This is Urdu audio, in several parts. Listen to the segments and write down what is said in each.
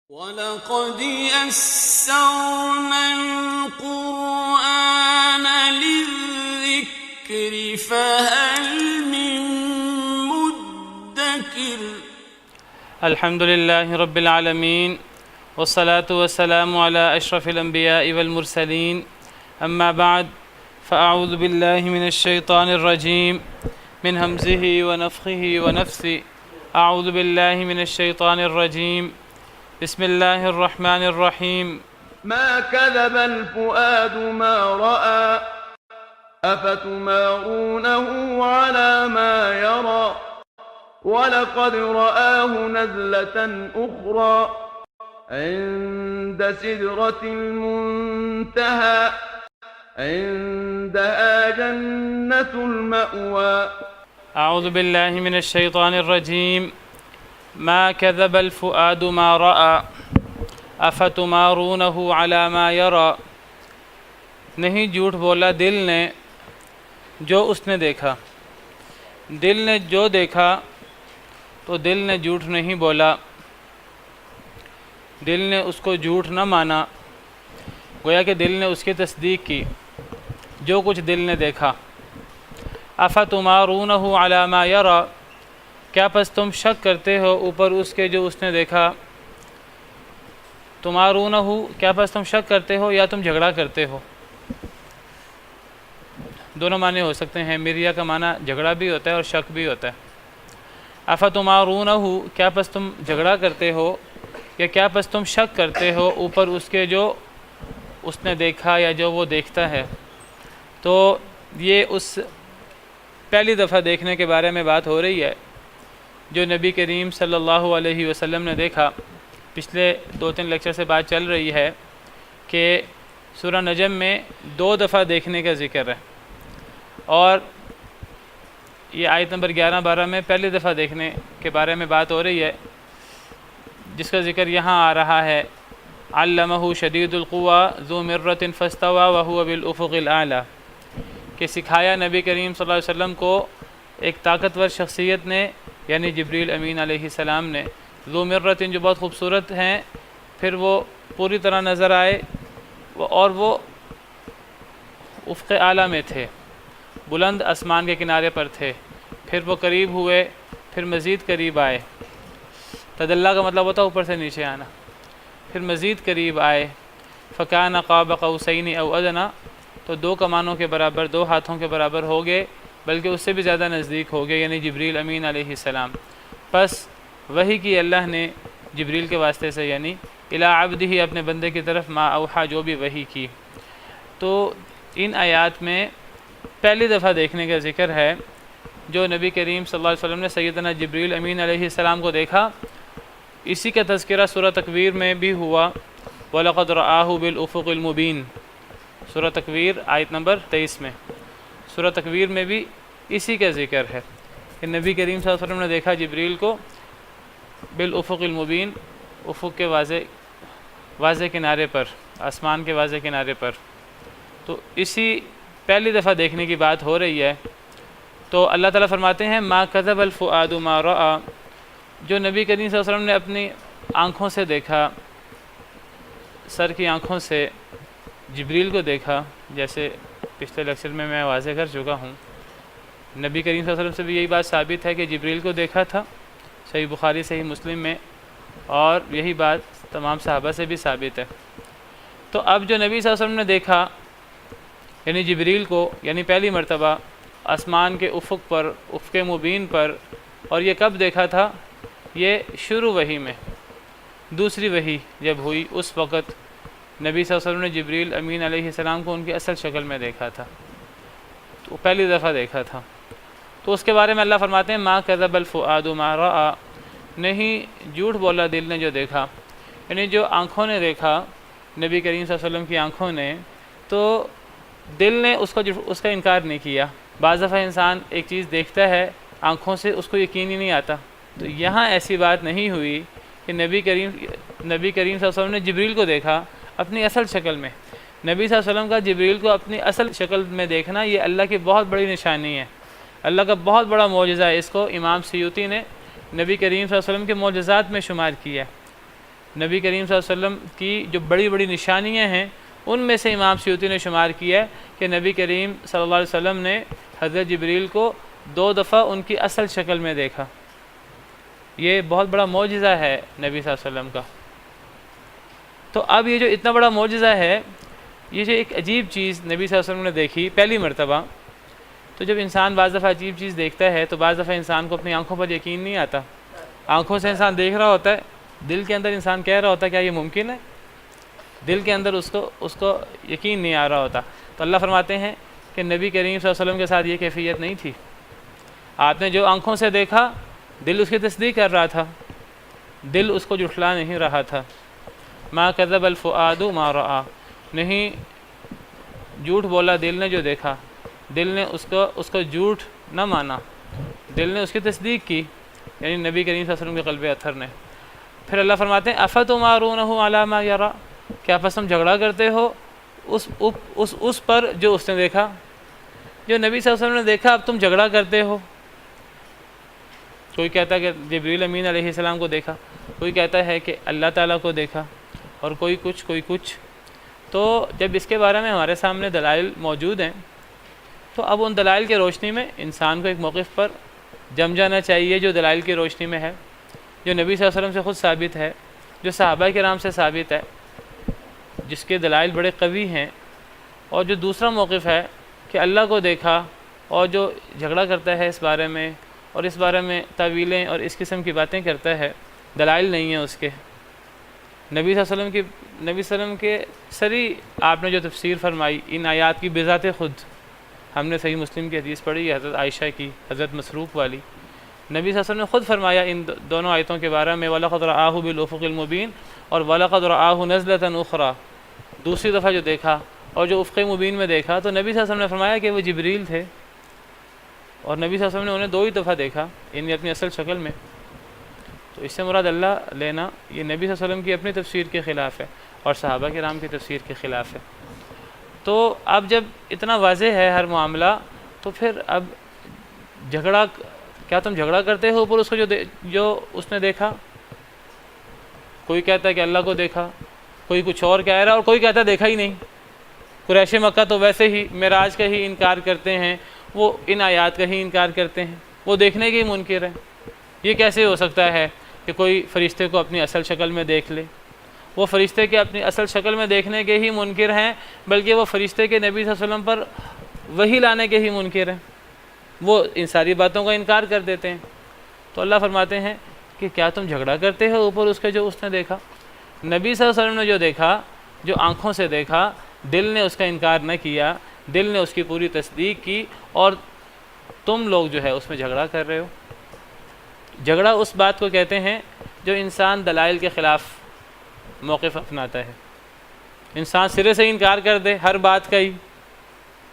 وَلَقَدْ يَسَّرْنَا الْقُرْآنَ لِلذِّكْرِ فَهَلْ مِن مُّدَّكِرٍ الحمد لله رب العالمين والصلاة والسلام على أشرف الأنبياء والمرسلين أما بعد فأعوذ بالله من الشيطان الرجيم من همزه ونفخه ونفثه أعوذ بالله من الشيطان الرجيم بسم الله الرحمن الرحيم ما كذب الفؤاد ما رأى أفتمارونه على ما يرى ولقد رآه نزلة أخرى عند سدرة المنتهى عندها جنة المأوى أعوذ بالله من الشيطان الرجيم ما كذب الفؤاد ما رأى أفتمارونه على ما يرى نہیں جھوٹ بولا دل نے جو اس نے دیکھا. دل نے جو دیکھا تو دل نے جھوٹ نہیں بولا، دل نے اس کو جھوٹ نہ مانا، گویا کہ دل نے اس کی تصدیق کی جو کچھ دل نے دیکھا. افتمارونہ علی ما یری، کیا پس تم شک کرتے ہو اوپر اس کے جو اس نے دیکھا. تمارونہ، کیا پس تم شک کرتے ہو یا تم جھگڑا کرتے ہو. دونوں معنی ہو سکتے ہیں. مریا کا معنی جھگڑا بھی ہوتا ہے اور شک بھی ہوتا ہے. افتمارونہ، کیا پس تم جھگڑا کرتے ہو یا کیا پس تم شک کرتے ہو اوپر اس کے جو اس نے دیکھا یا جو وہ دیکھتا ہے. تو یہ اس پہلی دفعہ دیکھنے کے بارے میں بات ہو رہی ہے جو نبی کریم صلی اللہ علیہ وسلم نے دیکھا. پچھلے 2-3 لیکچر سے بات چل رہی ہے کہ سورہ نجم میں 2 دفعہ دیکھنے کا ذکر ہے، اور یہ آیت نمبر 11-12 میں پہلی دفعہ دیکھنے کے بارے میں بات ہو رہی ہے، جس کا ذکر یہاں آ رہا ہے. علمہ شدید القویٰ ذو مرۃ فاستویٰ وہو بالافق الاعلیٰ، کہ سکھایا نبی کریم صلی اللہ علیہ وسلم کو ایک طاقتور شخصیت نے، یعنی جبریل امین علیہ السلام نے. ذو مرۃ، جو بہت خوبصورت ہیں، پھر وہ پوری طرح نظر آئے اور وہ افق اعلیٰ میں تھے، بلند آسمان کے کنارے پر تھے. پھر وہ قریب ہوئے، پھر مزید قریب آئے. تدلی کا مطلب ہوتا ہے اوپر سے نیچے آنا. پھر مزید قریب آئے. فکان قاب قوسین او ادنی، تو 2 کمانوں کے برابر، 2 ہاتھوں کے برابر ہو گئے، بلکہ اس سے بھی زیادہ نزدیک ہو گئے، یعنی جبریل امین علیہ السلام. پس وحی کی اللہ نے جبریل کے واسطے سے، یعنی الی عبدہ، اپنے بندے کی طرف، ما اوحا، جو بھی وحی کی. تو ان آیات میں پہلی دفعہ دیکھنے کا ذکر ہے جو نبی کریم صلی اللہ علیہ وسلم نے سیدنا جبریل امین علیہ السلام کو دیکھا. اسی کا تذکرہ سورہ تکویر میں بھی ہوا. وَلَقَدْ رَآهُ بِالْأُفُقِ الْمُبِينِ، سورہ تکویر آیت نمبر 23 میں. سورہ تکویر میں بھی اسی کا ذکر ہے کہ نبی کریم صلی اللہ علیہ وسلم نے دیکھا جبریل کو بالافق المبین، افق کے واضح کنارے پر، آسمان کے واضح کنارے پر. تو اسی پہلی دفعہ دیکھنے کی بات ہو رہی ہے. تو اللہ تعالیٰ فرماتے ہیں ما کذب الفؤاد ما رأى، جو نبی کریم صلی اللہ علیہ وسلم نے اپنی آنکھوں سے دیکھا، سر کی آنکھوں سے جبریل کو دیکھا. جیسے پچھلے لیکچر میں واضح کر چکا ہوں، نبی کریم صلی اللہ علیہ وسلم سے بھی یہی بات ثابت ہے کہ جبریل کو دیکھا تھا، صحیح بخاری صحیح مسلم میں، اور یہی بات تمام صحابہ سے بھی ثابت ہے. تو اب جو نبی صلی اللہ علیہ وسلم نے دیکھا یعنی جبریل کو، یعنی پہلی مرتبہ آسمان کے افق پر، افق مبین پر، اور یہ کب دیکھا تھا؟ یہ شروع وحی میں، دوسری وحی جب ہوئی اس وقت نبی صلی اللہ علیہ وسلم نے جبریل امین علیہ السلام کو ان کی اصل شکل میں دیکھا تھا. تو پہلی دفعہ دیکھا تھا. تو اس کے بارے میں اللہ فرماتے ہیں ما کذب الفؤاد ما رأى، نہیں جھوٹ بولا دل نے جو دیکھا. یعنی جو آنکھوں نے دیکھا نبی کریم صلی اللہ علیہ وسلم کی آنکھوں نے، تو دل نے اس کا انکار نہیں کیا. بعض دفعہ انسان ایک چیز دیکھتا ہے آنکھوں سے، اس کو یقین ہی نہیں آتا. تو یہاں ایسی بات نہیں ہوئی کہ نبی کریم صلی اللہ علیہ وسلم نے جبریل کو دیکھا اپنی اصل شکل میں. نبی صلی اللہ علیہ وسلم کا جبریل کو اپنی اصل شکل میں دیکھنا یہ اللہ کی بہت بڑی نشانی ہے، اللہ کا بہت بڑا معجزہ ہے. اس کو امام سیوطی نے نبی کریم صلی اللہ علیہ وسلم کے معجزات میں شمار کیا ہے نبی کریم صلی اللہ علیہ وسلم کی جو بڑی بڑی نشانیاں ہیں ان میں سے امام سیوطی نے شمار کیا ہے کہ نبی کریم صلی اللہ علیہ وسلم نے حضرت جبریل کو 2 دفعہ ان کی اصل شکل میں دیکھا۔ یہ بہت بڑا معجزہ ہے نبی صلی اللہ علیہ وسلم کا۔ تو اب یہ جو اتنا بڑا معجزہ ہے، یہ جو ایک عجیب چیز نبی صلی اللہ علیہ وسلم نے دیکھی پہلی مرتبہ، تو جب انسان بعض دفعہ عجیب چیز دیکھتا ہے تو بعض دفعہ انسان کو اپنی آنکھوں پر یقین نہیں آتا۔ آنکھوں سے انسان دیکھ رہا ہوتا ہے، دل کے اندر انسان کہہ رہا ہوتا ہے کیا یہ ممکن ہے؟ دل کے اندر اس کو یقین نہیں آ رہا ہوتا۔ تو اللہ فرماتے ہیں کہ نبی کریم صلی اللہ علیہ وسلم کے ساتھ یہ کیفیت نہیں تھی۔ آپ نے جو آنکھوں سے دیکھا، دل اس کی تصدیق کر رہا تھا، دل اس کو جھٹلا نہیں رہا تھا۔ ما کذب الفؤاد ما رأى، نہیں جھوٹ بولا دل نے جو دیکھا، دل نے اس کو جھوٹ نہ مانا، دل نے اس کی تصدیق کی، یعنی نبی کریم صلی اللہ علیہ وسلم کے قلب اطہر نے۔ پھر اللہ فرماتے ہیں افتمارونہ علی ما یرا، کیا پس تم جھگڑا کرتے ہو اس پر جو اس نے دیکھا؟ جو نبی صلی اللہ علیہ وسلم نے دیکھا اب تم جھگڑا کرتے ہو۔ کوئی کہتا ہے کہ جبریل امین علیہ السلام کو دیکھا، کوئی کہتا ہے کہ اللہ تعالیٰ کو دیکھا، اور کوئی کچھ۔ تو جب اس کے بارے میں ہمارے سامنے دلائل موجود ہیں تو اب ان دلائل کی روشنی میں انسان کو ایک موقف پر جم جانا چاہیے جو دلائل کی روشنی میں ہے، جو نبی صلی اللہ علیہ وسلم سے خود ثابت ہے، جو صحابہ کرام سے ثابت ہے، جس کے دلائل بڑے قوی ہیں۔ اور جو دوسرا موقف ہے کہ اللہ کو دیکھا اور جو جھگڑا کرتا ہے اس بارے میں، اور اس بارے میں تعویلیں اور اس قسم کی باتیں کرتا ہے، دلائل نہیں ہیں اس کے۔ نبی صلی اللہ علیہ وسلم کے سری آپ نے جو تفسیر فرمائی ان آیات کی بذات خود، ہم نے صحیح مسلم کی حدیث پڑھی ہے حضرت عائشہ کی، حضرت مسروق والی۔ نبی صلی اللہ علیہ وسلم نے خود فرمایا ان دونوں آیتوں کے بارے میں، وَلَقَدْ رَآهُ بِالْأُفُقِ الْمُبِينِ اور وَلَقَدْ رَآهُ نَزْلَةً أُخْرَى، دوسری دفعہ جو دیکھا اور جو افق مبین میں دیکھا، تو نبی صلی اللہ علیہ وسلم نے فرمایا کہ وہ جبریل تھے، اور نبی صلی اللہ علیہ وسلم نے انہیں 2 ہی دفعہ دیکھا یعنی اپنی اصل شکل میں۔ تو اس سے مراد اللہ لینا یہ نبی صلی اللہ علیہ وسلم کی اپنی تفسیر کے خلاف ہے اور صحابہ کرام کی تفسیر کے خلاف ہے۔ تو اب جب اتنا واضح ہے ہر معاملہ، تو پھر اب جھگڑا، کیا تم جھگڑا کرتے ہو اوپر اس کو جو اس نے دیکھا؟ کوئی کہتا ہے کہ اللہ کو دیکھا، کوئی کچھ اور کہہ رہا ہے، اور کوئی کہتا ہے دیکھا ہی نہیں۔ قریش مکہ تو ویسے ہی معراج کا ہی انکار کرتے ہیں، وہ ان آیات کا ہی انکار کرتے ہیں، وہ دیکھنے کے ہی منکر ہیں۔ یہ کیسے ہو سکتا ہے کہ کوئی فرشتے کو اپنی اصل شکل میں دیکھ لے؟ وہ فرشتے کے اپنی اصل شکل میں دیکھنے کے ہی منکر ہیں، بلکہ وہ فرشتے کے نبی صلی اللہ علیہ وسلم پر وحی لانے کے ہی منکر ہیں، وہ ان ساری باتوں کا انکار کر دیتے ہیں۔ تو اللہ فرماتے ہیں کہ کیا تم جھگڑا کرتے ہو اوپر اس کے جو اس نے دیکھا؟ نبی صلی اللہ علیہ وسلم نے جو دیکھا، جو آنکھوں سے دیکھا، دل نے اس کا انکار نہ کیا، دل نے اس کی پوری تصدیق کی، اور تم لوگ جو ہے اس میں جھگڑا کر رہے ہو۔ جھگڑا اس بات کو کہتے ہیں جو انسان دلائل کے خلاف موقف اپناتا ہے، انسان سرے سے انکار کر دے ہر بات کا ہی،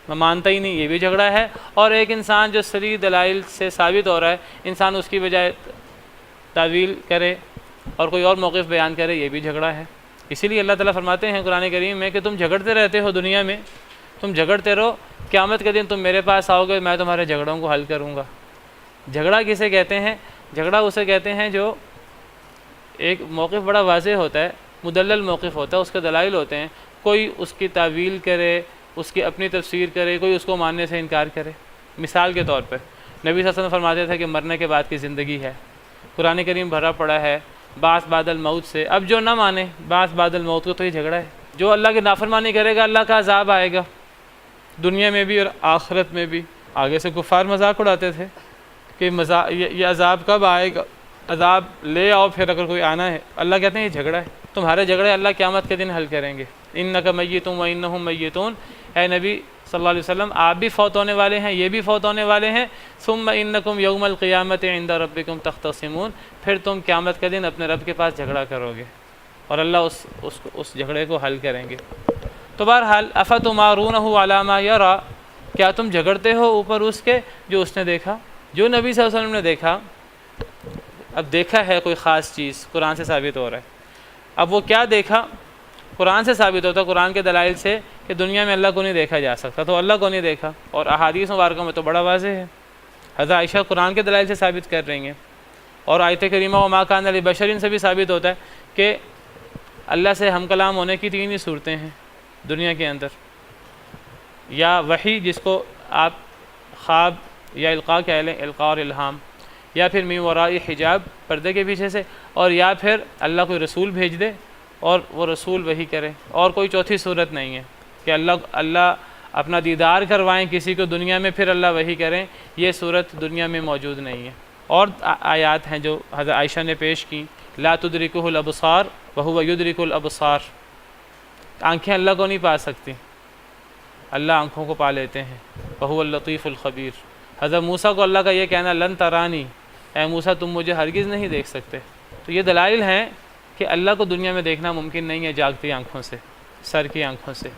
میں مانتا ہی نہیں، یہ بھی جھگڑا ہے۔ اور ایک انسان جو صریح دلائل سے ثابت ہو رہا ہے، انسان اس کی بجائے تعویل کرے اور کوئی اور موقف بیان کرے، یہ بھی جھگڑا ہے۔ اسی لیے اللہ تعالیٰ فرماتے ہیں قرآن کریم میں کہ تم جھگڑتے رہتے ہو دنیا میں، تم جھگڑتے رہو، قیامت کے دن تم میرے پاس آؤ گے، میں تمہارے جھگڑوں کو حل کروں گا۔ جھگڑا کسے کہتے ہیں؟ جھگڑا اسے کہتے ہیں جو ایک موقف بڑا واضح ہوتا ہے، مدلل موقف ہوتا ہے، اس کے دلائل ہوتے ہیں، کوئی اس کی تعویل کرے، اس کی اپنی تفسیر کرے، کوئی اس کو ماننے سے انکار کرے۔ مثال کے طور پر نبی صلی اللہ علیہ وسلم فرماتے تھے کہ مرنے کے بعد کی زندگی ہے، قرآن کریم بھرا پڑا ہے بعث بعد الموت سے۔ اب جو نہ مانے بعث بعد الموت کو، تو یہ جھگڑا ہے۔ جو اللہ کی نافرمانی کرے گا اللہ کا عذاب آئے گا دنیا میں بھی اور آخرت میں بھی۔ آگے سے کفار مذاق اڑاتے تھے کہ یہ عذاب کب آئے گا، عذاب لے آؤ پھر اگر کوئی آنا ہے۔ اللہ کہتے ہیں یہ جھگڑا ہے، تمہارے جھگڑے اللہ قیامت کے دن حل کریں گے۔ انک میت و انہم میتون، اے نبی صلی اللہ علیہ وسلم آپ بھی فوت ہونے والے ہیں، یہ بھی فوت ہونے والے ہیں۔ ثم انکم یوم القیامت عند ربکم تختصمون، پھر تم قیامت کے دن اپنے رب کے پاس جھگڑا کرو گے اور اللہ اس جھگڑے کو حل کریں گے۔ تو بہرحال افتمارونہ علی ما یری، کیا تم جھگڑتے ہو اوپر اس کے جو اس نے دیکھا؟ جو نبی صلی اللہ علیہ وسلم نے دیکھا، اب دیکھا ہے کوئی خاص چیز، قرآن سے ثابت ہو رہا ہے۔ اب وہ کیا دیکھا؟ قرآن سے ثابت ہوتا ہے، قرآن کے دلائل سے، کہ دنیا میں اللہ کو نہیں دیکھا جا سکتا، تو اللہ کو نہیں دیکھا، اور احادیث مبارکہ میں تو بڑا واضح ہے۔ حضرت عائشہ قرآن کے دلائل سے ثابت کر رہی ہیں، اور آیت کریمہ وما کان لبشر سے بھی ثابت ہوتا ہے کہ اللہ سے ہم کلام ہونے کی 3 ہی صورتیں ہیں دنیا کے اندر، یا وحی جس کو آپ خواب یا القاء کہہ لیں، القاء اور الہام، یا پھر من وراء حجاب پردے کے پیچھے سے، اور یا پھر اللہ کوئی رسول بھیج دے اور وہ رسول وحی کرے، اور کوئی چوتھی صورت نہیں ہے کہ اللہ اپنا دیدار کروائیں کسی کو دنیا میں پھر اللہ وحی کریں، یہ صورت دنیا میں موجود نہیں ہے۔ اور آیات ہیں جو حضرت عائشہ نے پیش کی، لا تدرکہ الابصار وہو یدرک الابصار، آنکھیں اللہ کو نہیں پا سکتی، اللہ آنکھوں کو پا لیتے ہیں، وہو اللطیف الخبیر۔ حضرت موسیٰ کو اللہ کا یہ کہنا لن ترانی، اے موسیٰ تم مجھے ہرگز نہیں دیکھ سکتے، تو یہ دلائل ہیں کہ اللہ کو دنیا میں دیکھنا ممکن نہیں ہے جاگتی آنکھوں سے، سر کی آنکھوں سے،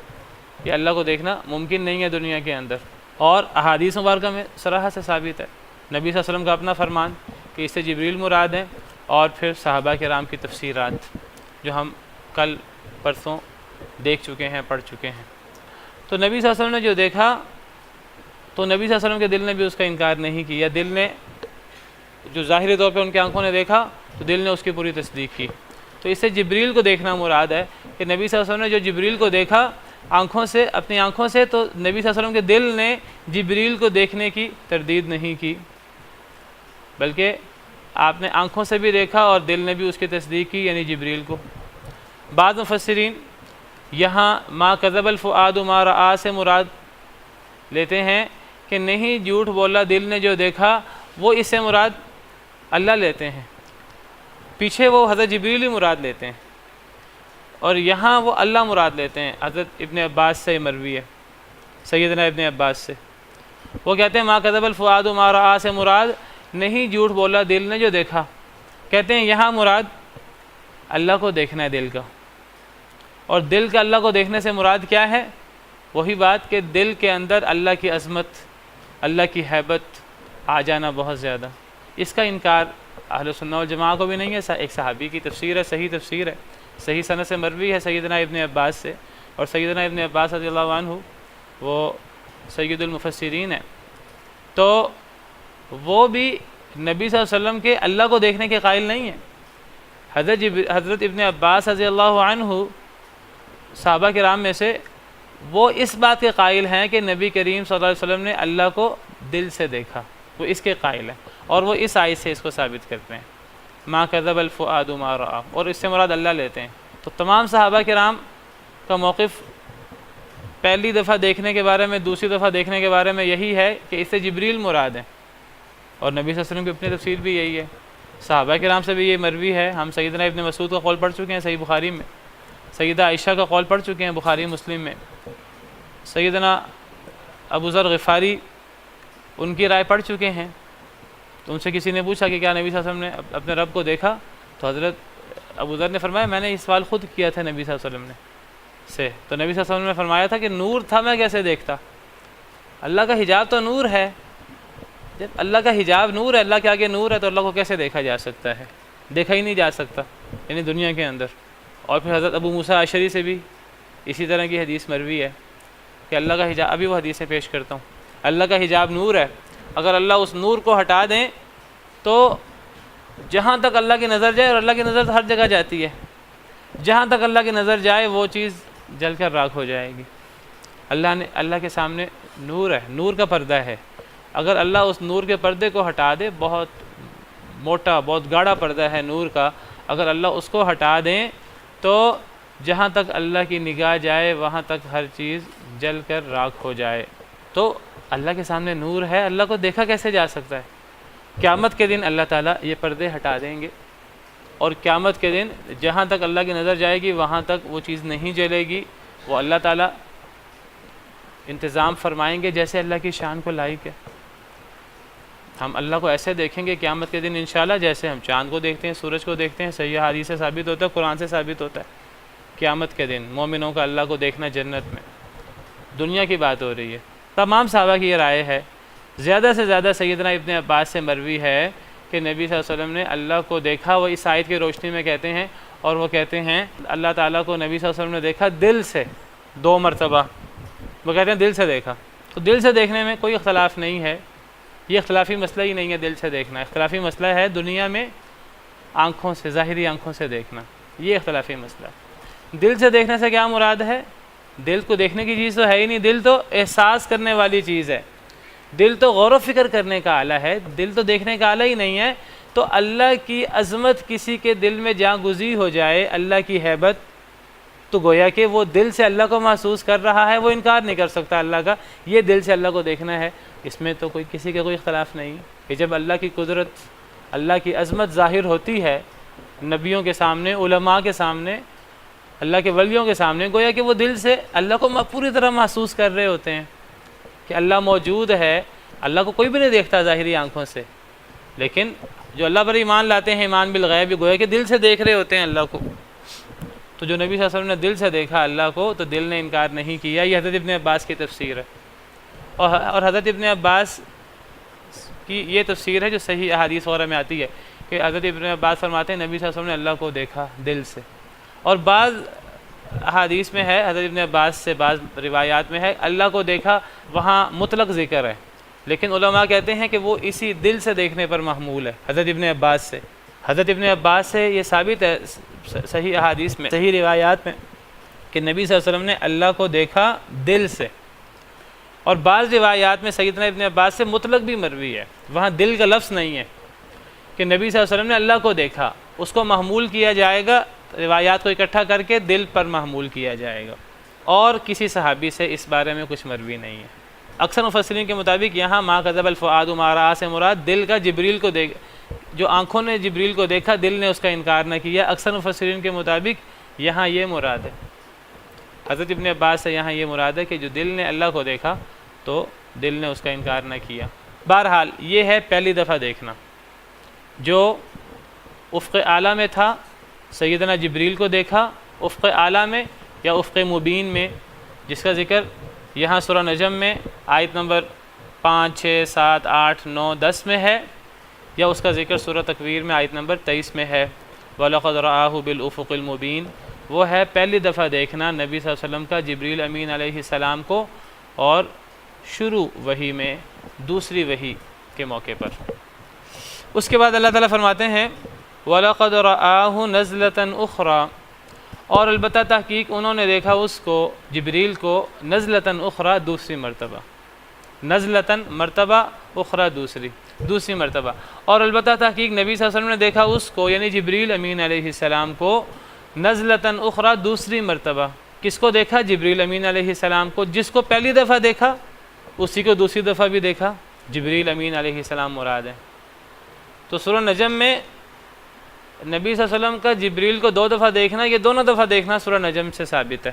یہ اللہ کو دیکھنا ممکن نہیں ہے دنیا کے اندر۔ اور احادیث مبارکہ میں صراحت سے ثابت ہے، نبی صلی اللہ علیہ وسلم کا اپنا فرمان کہ اس سے جبریل مراد ہیں، اور پھر صحابہ کرام کی تفسیرات جو ہم کل پرسوں دیکھ چکے ہیں، پڑھ چکے ہیں۔ تو نبی صلی اللہ علیہ وسلم نے جو دیکھا تو نبی صلی اللہ علیہ وسلم کے دل نے بھی اس کا انکار نہیں کیا، دل نے جو ظاہری طور پہ ان کی آنکھوں نے دیکھا تو دل نے اس کی پوری تصدیق کی۔ تو اس سے جبریل کو دیکھنا مراد ہے کہ نبی صلی اللہ علیہ وسلم نے جو جبریل کو دیکھا آنکھوں سے، اپنی آنکھوں سے، تو نبی صلی اللہ علیہ وسلم کے دل نے جبریل کو دیکھنے کی تردید نہیں کی، بلکہ آپ نے آنکھوں سے بھی دیکھا اور دل نے بھی اس کی تصدیق کی، یعنی جبریل کو۔ بعض مفسرین یہاں ما کذب الفؤاد ما رآ سے مراد لیتے ہیں کہ نہیں جھوٹ بولا دل نے جو دیکھا، وہ اس سے مراد اللہ لیتے ہیں، پیچھے وہ حضرت جبریل ہی مراد لیتے ہیں، اور یہاں وہ اللہ مراد لیتے ہیں۔ حضرت ابن عباس سے مروی ہے، سیدنا ابن عباس سے، وہ کہتے ہیں ما کذب الفؤاد ما رآ سے مراد نہیں جھوٹ بولا دل نے جو دیکھا، کہتے ہیں یہاں مراد اللہ کو دیکھنا ہے دل کا، اور دل کا اللہ کو دیکھنے سے مراد کیا ہے؟ وہی بات کہ دل کے اندر اللہ کی عظمت، اللہ کی ہیبت آ جانا بہت زیادہ۔ اس کا انکار اہل سنہ والجماعہ کو بھی نہیں ہے۔ ایک صحابی کی تفسیر ہے، صحیح تفسیر ہے، صحیح سند سے مروی ہے سیدنا ابن عباس سے، اور سیدنا ابن عباس رضی اللہ عنہ وہ سید المفسرین ہیں، تو وہ بھی نبی صلی اللہ علیہ وسلم کے اللہ کو دیکھنے کے قائل نہیں ہیں۔ حضرت ابن عباس رضی اللہ عنہ صحابہ کرام میں سے وہ اس بات کے قائل ہیں کہ نبی کریم صلی اللہ علیہ وسلم نے اللہ کو دل سے دیکھا، وہ اس کے قائل ہیں، اور وہ اس آیت سے اس کو ثابت کرتے ہیں ما کذب الفؤاد ما رآ، اور اس سے مراد اللہ لیتے ہیں۔ تو تمام صحابہ کرام کا موقف پہلی دفعہ دیکھنے کے بارے میں، دوسری دفعہ دیکھنے کے بارے میں یہی ہے کہ اس سے جبریل مراد ہے، اور نبی صلی اللہ علیہ وسلم کی اپنی تفسیر بھی یہی ہے۔ صحابہ کرام سے بھی یہ مروی ہے، ہم سیدنا ابن مسعود کا قول پڑھ چکے ہیں صحیح بخاری میں، سیدہ عائشہ کا قول پڑھ چکے ہیں بخاری مسلم میں، سیدنا ابو ذر غفاری ان کی رائے پڑھ چکے ہیں۔ تو ان سے کسی نے پوچھا کہ کیا نبی صلی اللہ علیہ وسلم نے اپنے رب کو دیکھا؟ تو حضرت ابو ذر نے فرمایا میں نے یہ سوال خود کیا تھا نبی صلی اللہ علیہ وسلم سے، تو نبی صلی اللہ علیہ وسلم نے فرمایا تھا کہ نور تھا، میں کیسے دیکھتا؟ اللہ کا حجاب تو نور ہے، جب اللہ کا حجاب نور ہے، اللہ کے آگے نور ہے، تو اللہ کو کیسے دیکھا جا سکتا ہے؟ دیکھا ہی نہیں جا سکتا، یعنی دنیا کے اندر۔ اور پھر حضرت ابو موسیٰ اشعری سے بھی اسی طرح کی حدیث مروی ہے کہ اللہ کا حجاب، ابھی وہ حدیثیں پیش کرتا ہوں، اللہ کا حجاب نور ہے، اگر اللہ اس نور کو ہٹا دیں تو جہاں تک اللہ کی نظر جائے، اور اللہ کی نظر ہر جگہ جاتی ہے، جہاں تک اللہ کی نظر جائے وہ چیز جل کر راکھ ہو جائے گی۔ اللہ کے سامنے نور ہے، نور کا پردہ ہے، اگر اللہ اس نور کے پردے کو ہٹا دے، بہت موٹا بہت گاڑا پردہ ہے نور کا، اگر اللہ اس کو ہٹا دیں تو جہاں تک اللہ کی نگاہ جائے وہاں تک ہر چیز جل کر راکھ ہو جائے۔ تو اللہ کے سامنے نور ہے، اللہ کو دیکھا کیسے جا سکتا ہے؟ قیامت کے دن اللہ تعالیٰ یہ پردے ہٹا دیں گے، اور قیامت کے دن جہاں تک اللہ کی نظر جائے گی وہاں تک وہ چیز نہیں جلے گی، وہ اللہ تعالیٰ انتظام فرمائیں گے جیسے اللہ کی شان کو لائق ہے۔ ہم اللہ کو ایسے دیکھیں گے قیامت کے دن انشاءاللہ جیسے ہم چاند کو دیکھتے ہیں، سورج کو دیکھتے ہیں، صحیح حدیث سے ثابت ہوتا ہے، قرآن سے ثابت ہوتا ہے۔ قیامت کے دن مومنوں کا اللہ کو دیکھنا جنت میں، دنیا کی بات ہو رہی ہے۔ تمام صحابہ کی یہ رائے ہے، زیادہ سے زیادہ سیدنا ابن عباس سے مروی ہے کہ نبی صلی اللہ علیہ وسلم نے اللہ کو دیکھا، وہ اس آیت کی روشنی میں کہتے ہیں، اور وہ کہتے ہیں اللہ تعالیٰ کو نبی صلی اللہ علیہ وسلم نے دیکھا دل سے 2 مرتبہ، وہ کہتے ہیں دل سے دیکھا۔ تو دل سے دیکھنے میں کوئی اختلاف نہیں ہے، یہ اختلافی مسئلہ ہی نہیں ہے دل سے دیکھنا، اختلافی مسئلہ ہے دنیا میں آنکھوں سے، ظاہری آنکھوں سے دیکھنا، یہ اختلافی مسئلہ ہے۔ دل سے دیکھنے سے کیا مراد ہے؟ دل کو دیکھنے کی چیز تو ہے ہی نہیں، دل تو احساس کرنے والی چیز ہے، دل تو غور و فکر کرنے کا آلہ ہے، دل تو دیکھنے کا آلہ ہی نہیں ہے۔ تو اللہ کی عظمت کسی کے دل میں جہاں گزی ہو جائے، اللہ کی ہیبت، تو گویا کہ وہ دل سے اللہ کو محسوس کر رہا ہے، وہ انکار نہیں کر سکتا اللہ کا، یہ دل سے اللہ کو دیکھنا ہے۔ اس میں تو کسی کا کوئی اختلاف نہیں کہ جب اللہ کی قدرت، اللہ کی عظمت ظاہر ہوتی ہے نبیوں کے سامنے، علماء کے سامنے، اللہ کے ولیوں کے سامنے، گویا کہ وہ دل سے اللہ کو پوری طرح محسوس کر رہے ہوتے ہیں کہ اللہ موجود ہے۔ اللہ کو کوئی بھی نہیں دیکھتا ظاہری آنکھوں سے، لیکن جو اللہ پر ایمان لاتے ہیں، ایمان بالغیب، گویا کہ دل سے دیکھ رہے ہوتے ہیں اللہ کو۔ تو جو نبی صلی اللہ علیہ وسلم نے دل سے دیکھا اللہ کو، تو دل نے انکار نہیں کیا۔ یہ حضرت ابن عباس کی تفسیر ہے، اور حضرت ابن عباس کی یہ تفسیر ہے جو صحیح احادیث وغیرہ میں آتی ہے کہ حضرت ابن عباس فرماتے ہیں نبی صلی اللہ علیہ وسلم نے اللہ کو دیکھا دل سے۔ اور بعض احادیث میں ہے حضرت ابن عباس سے، بعض روایات میں ہے اللہ کو دیکھا، وہاں مطلق ذکر ہے، لیکن علماء کہتے ہیں کہ وہ اسی دل سے دیکھنے پر محمول ہے حضرت ابن عباس سے۔ حضرت ابن عباس سے یہ ثابت ہے صحیح احادیث میں، صحیح روایات میں، کہ نبی صلی اللہ علیہ وسلم نے اللہ کو دیکھا دل سے۔ اور بعض روایات میں سیدنا ابن عباس سے مطلق بھی مروی ہے، وہاں دل کا لفظ نہیں ہے کہ نبی صلی اللہ علیہ وسلم نے اللہ کو دیکھا، اس کو محمول کیا جائے گا، روایات کو اکٹھا کر کے دل پر محمول کیا جائے گا، اور کسی صحابی سے اس بارے میں کچھ مروی نہیں ہے۔ اکثر مفسرین کے مطابق یہاں ما کذب الفؤاد ما رأى سے مراد دل کا جبریل کو جو آنکھوں نے جبریل کو دیکھا، دل نے اس کا انکار نہ کیا۔ اکثر مفسرین کے مطابق یہاں یہ مراد ہے، حضرت ابن عباس سے یہاں یہ مراد ہے کہ جو دل نے اللہ کو دیکھا تو دل نے اس کا انکار نہ کیا۔ بہرحال یہ ہے پہلی دفعہ دیکھنا، جو افق اعلیٰ میں تھا، سیدنا جبریل کو دیکھا افق اعلیٰ میں یا افق مبین میں، جس کا ذکر یہاں سورہ نجم میں آیت نمبر 5، 6، 7، 8، 9، 10 میں ہے، یا اس کا ذکر سورہ تکویر میں آیت نمبر 23 میں ہے۔ وَلَقَدْ رَآهُ بِالْأُفُقِ الْمُبِينِ، وہ ہے پہلی دفعہ دیکھنا نبی صلی اللہ علیہ وسلم کا جبریل امین علیہ السلام کو، اور شروع وحی میں، دوسری وحی کے موقع پر۔ اس کے بعد اللہ تعالیٰ فرماتے ہیں وَلَقَدْ رَآهُ نَزْلَةً أُخْرَى، اور البتہ تحقیق انہوں نے دیکھا اس کو، جبریل کو، نزلتاً اخرى، دوسری مرتبہ، نزلتاً مرتبہ، اخرى دوسری مرتبہ، اور البتہ تحقیق نبی صلی اللہ علیہ وسلم نے دیکھا اس کو، یعنی جبریل امین علیہ السلام کو، نزلتاً اخرى، دوسری مرتبہ۔ کس کو دیکھا؟ جبریل امین علیہ السلام کو، جس کو پہلی دفعہ دیکھا اسی کو دوسری دفعہ بھی دیکھا، جبریل امین علیہ السلام مراد ہے۔ تو سورہ نجم میں نبی صلی اللہ علیہ وسلم کا جبریل کو 2 دفعہ دیکھنا، یہ دونوں دفعہ دیکھنا سورہ نجم سے ثابت ہے۔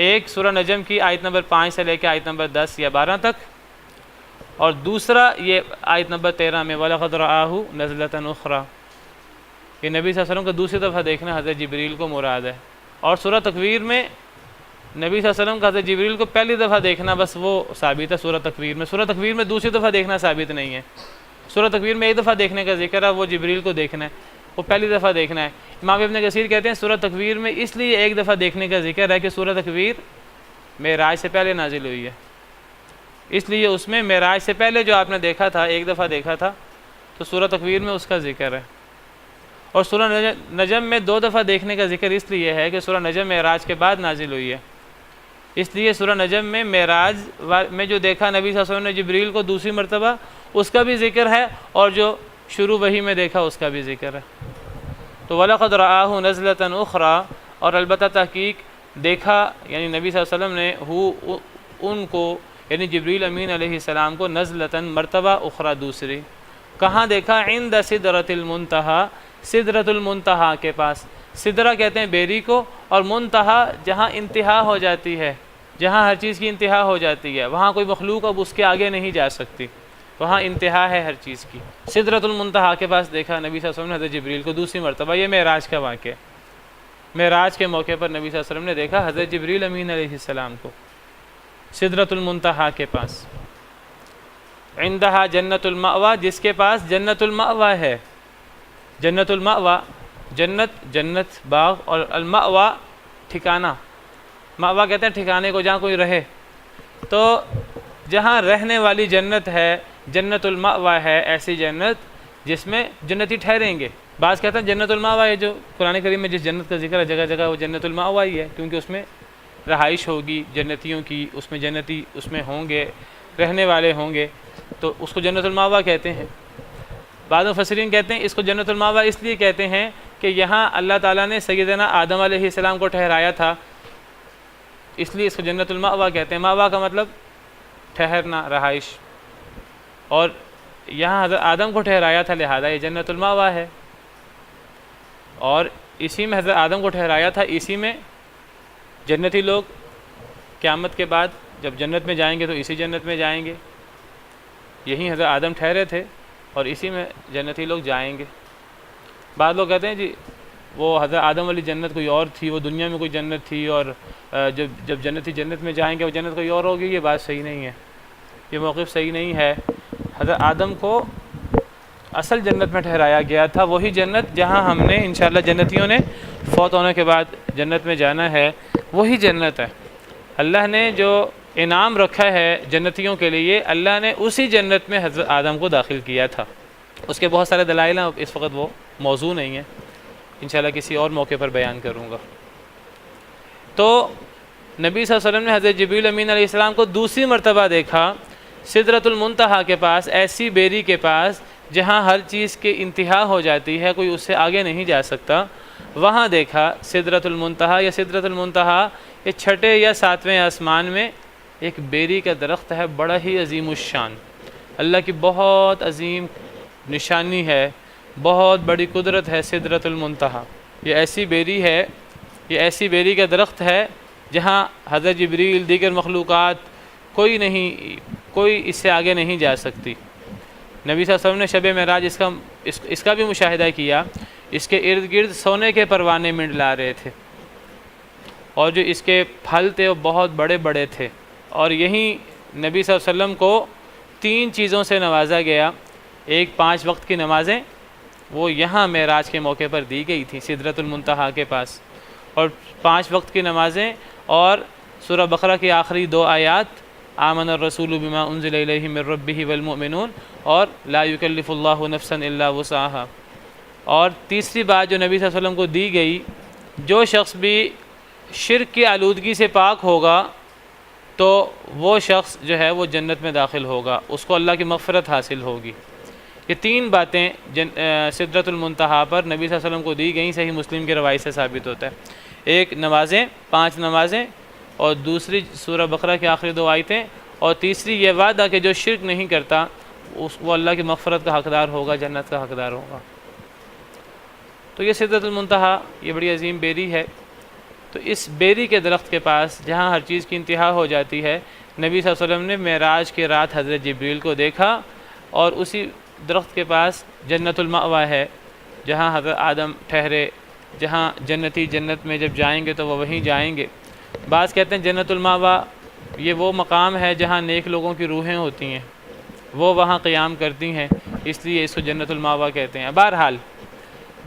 ایک سورہ نجم کی آیت نمبر 5 سے لے کے آیت نمبر 10 یا 12 تک، اور دوسرا یہ آیت نمبر 13 میں وَلَقَدْ رَآهُ نَزْلَةً أُخْرَى، یہ نبی صلی اللہ علیہ وسلم کو دوسری دفعہ دیکھنا حضرت جبریل کو مراد ہے۔ اور سورہ تکویر میں نبی صلی اللہ علیہ وسلم کا حضرت جبریل کو پہلی دفعہ دیکھنا بس وہ ثابت ہے سورہ تکویر میں۔ سورہ تکویر میں دوسری دفعہ دیکھنا ثابت نہیں ہے۔ سورہ تکویر میں ایک دفعہ دیکھنے کا ذکر ہے، وہ جبریل کو دیکھنا ہے، وہ پہلی دفعہ دیکھنا ہے۔ امام ابن کثیر کہتے ہیں سورہ تکویر میں اس لیے ایک دفعہ دیکھنے کا ذکر ہے کہ سورہ تکویر معراج سے پہلے نازل ہوئی ہے، اس لیے اس میں معراج سے پہلے جو آپ نے دیکھا تھا، ایک دفعہ دیکھا تھا، تو سورہ تکویر میں اس کا ذکر ہے۔ اور سورہ نجم میں 2 دفعہ دیکھنے کا ذکر اس لیے ہے کہ سورہ نجم معراج کے بعد نازل ہوئی ہے، اس لیے سورہ نجم میں معراج میں جو دیکھا نبی صلی اللہ علیہ وسلم نے جبریل کو دوسری مرتبہ، اس کا بھی ذکر ہے، اور جو شروع وحی میں دیکھا اس کا بھی ذکر ہے۔ تو وَلَقَدْ رَآهُ نَزْلَةً أُخْرَى، اور البتہ تحقیق دیکھا یعنی نبی صلی اللہ علیہ وسلم نے ان کو یعنی جبریل امین علیہ السلام کو نزلتاً مرتبہ اخرى دوسری۔ کہاں دیکھا؟ عند سدرۃ المنتہا، سدرۃ المنتہا کے پاس۔ سدرہ کہتے ہیں بیری کو، اور منتہا جہاں انتہا ہو جاتی ہے، جہاں ہر چیز کی انتہا ہو جاتی ہے، وہاں کوئی مخلوق اب اس کے آگے نہیں جا سکتی، وہاں انتہا ہے ہر چیز کی۔ سدرۃ المنتہا کے پاس دیکھا نبی صلی اللہ علیہ وسلم نے حضرت جبریل کو دوسری مرتبہ۔ یہ معراج کا واقعہ، معراج کے موقع پر نبی صلی اللہ علیہ وسلم نے دیکھا حضرت جبریل امین علیہ السلام کو سدرۃ المنتہا کے پاس۔ عندہا جنت المأویٰ، جس کے پاس جنت المأویٰ ہے۔ جنت المأویٰ، جنت باغ، اور المأویٰ ٹھکانہ۔ مأویٰ کہتے ہیں ٹھکانے کو جہاں کوئی رہے، تو جہاں رہنے والی جنت ہے، جنت المأویٰ ہے ایسی جنت جس میں جنتی ٹھہریں گے، بعض کہتے ہیں جنت المأوا ہے، جو قرآن کریم میں جس جنت کا ذکر ہے جگہ جگہ وہ جنت المأوا ہی ہے، کیونکہ اس میں رہائش ہوگی جنتیوں کی، اس میں جنتی اس میں ہوں گے، رہنے والے ہوں گے، تو اس کو جنت المأوا کہتے ہیں۔ بعض مفسرین کہتے ہیں اس کو جنت المأوا اس لیے کہتے ہیں کہ یہاں اللہ تعالیٰ نے سیدنا آدم علیہ السلام کو ٹھہرایا تھا، اس لیے اس کو جنت المأوا کہتے ہیں۔ مأوا کا مطلب ٹھہرنا، رہائش، اور یہاں حضرت آدم کو ٹھہرایا تھا، لہذا یہ جنت المأوا ہے، اور اسی میں حضرت آدم کو ٹھہرایا تھا، اسی میں جنتی لوگ قیامت کے بعد جب جنت میں جائیں گے تو اسی جنت میں جائیں گے، یہی حضرت آدم ٹھہرے تھے اور اسی میں جنتی لوگ جائیں گے۔ بعض لوگ کہتے ہیں جی وہ حضرت آدم والی جنت کوئی اور تھی، وہ دنیا میں کوئی جنت تھی، اور جب جنتی جنت میں جائیں گے وہ جنت کوئی اور ہوگی، یہ بات صحیح نہیں ہے، یہ موقف صحیح نہیں ہے۔ حضرت آدم کو اصل جنت میں ٹھہرایا گیا تھا، وہی جنت جہاں ہم نے انشاءاللہ جنتیوں نے فوت ہونے کے بعد جنت میں جانا ہے، وہی جنت ہے۔ اللہ نے جو انعام رکھا ہے جنتیوں کے لیے، اللہ نے اسی جنت میں حضرت آدم کو داخل کیا تھا۔ اس کے بہت سارے دلائل ہیں، اس وقت وہ موضوع نہیں ہے، انشاءاللہ کسی اور موقع پر بیان کروں گا۔ تو نبی صلی اللہ علیہ وسلم نے حضرت جبریل امین علیہ السلام کو دوسری مرتبہ دیکھا سدرۃ المنتہا کے پاس، ایسی بیری کے پاس جہاں ہر چیز کی انتہا ہو جاتی ہے، کوئی اس سے آگے نہیں جا سکتا، وہاں دیکھا سدرۃ المنتہا یا سدرۃ المنتہا، یہ چھٹے یا ساتویں آسمان میں ایک بیری کا درخت ہے، بڑا ہی عظیم الشان، اللہ کی بہت عظیم نشانی ہے، بہت بڑی قدرت ہے سدرۃ المنتہا۔ یہ ایسی بیری ہے، یہ ایسی بیری کا درخت ہے جہاں حضرت جبریل، دیگر مخلوقات کوئی اس سے آگے نہیں جا سکتی۔ نبی صلی اللہ علیہ وسلم نے شب معراج اس کا بھی مشاہدہ کیا، اس کے ارد گرد سونے کے پروانے منڈلا رہے تھے، اور جو اس کے پھل تھے وہ بہت بڑے بڑے تھے، اور یہیں نبی صلی اللہ علیہ وسلم کو 3 چیزوں سے نوازا گیا۔ ایک 5 وقت کی نمازیں وہ یہاں معراج کے موقع پر دی گئی تھی سدرۃ المنتہا کے پاس، اور 5 وقت کی نمازیں، اور سورہ بقرہ کی آخری 2 آیات آمن الرسول بما انزل الیہ من ربہ والمؤمنون، اور لا یکلف اللہ نفسا الا وسعہا۔ اور تیسری بات جو نبی صلی اللہ علیہ وسلم کو دی گئی، جو شخص بھی شرک کی آلودگی سے پاک ہوگا تو وہ شخص جو ہے وہ جنت میں داخل ہوگا، اس کو اللہ کی مغفرت حاصل ہوگی۔ یہ 3 باتیں سدرۃ المنتہا پر نبی صلی اللہ علیہ وسلم کو دی گئیں، صحیح مسلم کی روایت سے ثابت ہوتا ہے۔ ایک نمازیں، 5 نمازیں، اور دوسری سورہ بقرہ کی آخری 2 آیتیں، اور تیسری یہ وعدہ کہ جو شرک نہیں کرتا وہ اللہ کی مغفرت کا حقدار ہوگا، جنت کا حقدار ہوگا۔ تو یہ سدرۃ المنتہا یہ بڑی عظیم بیری ہے۔ تو اس بیری کے درخت کے پاس جہاں ہر چیز کی انتہا ہو جاتی ہے، نبی صلی اللہ علیہ وسلم نے معراج کی رات حضرت جبریل کو دیکھا، اور اسی درخت کے پاس جنت المأوا ہے جہاں حضرت آدم ٹھہرے، جہاں جنتی جنت میں جب جائیں گے تو وہ وہیں جائیں گے۔ بعض کہتے ہیں جنت المأوا یہ وہ مقام ہے جہاں نیک لوگوں کی روحیں ہوتی ہیں، وہ وہاں قیام کرتی ہیں، اس لیے اس کو جنت المأوا کہتے ہیں۔ بہرحال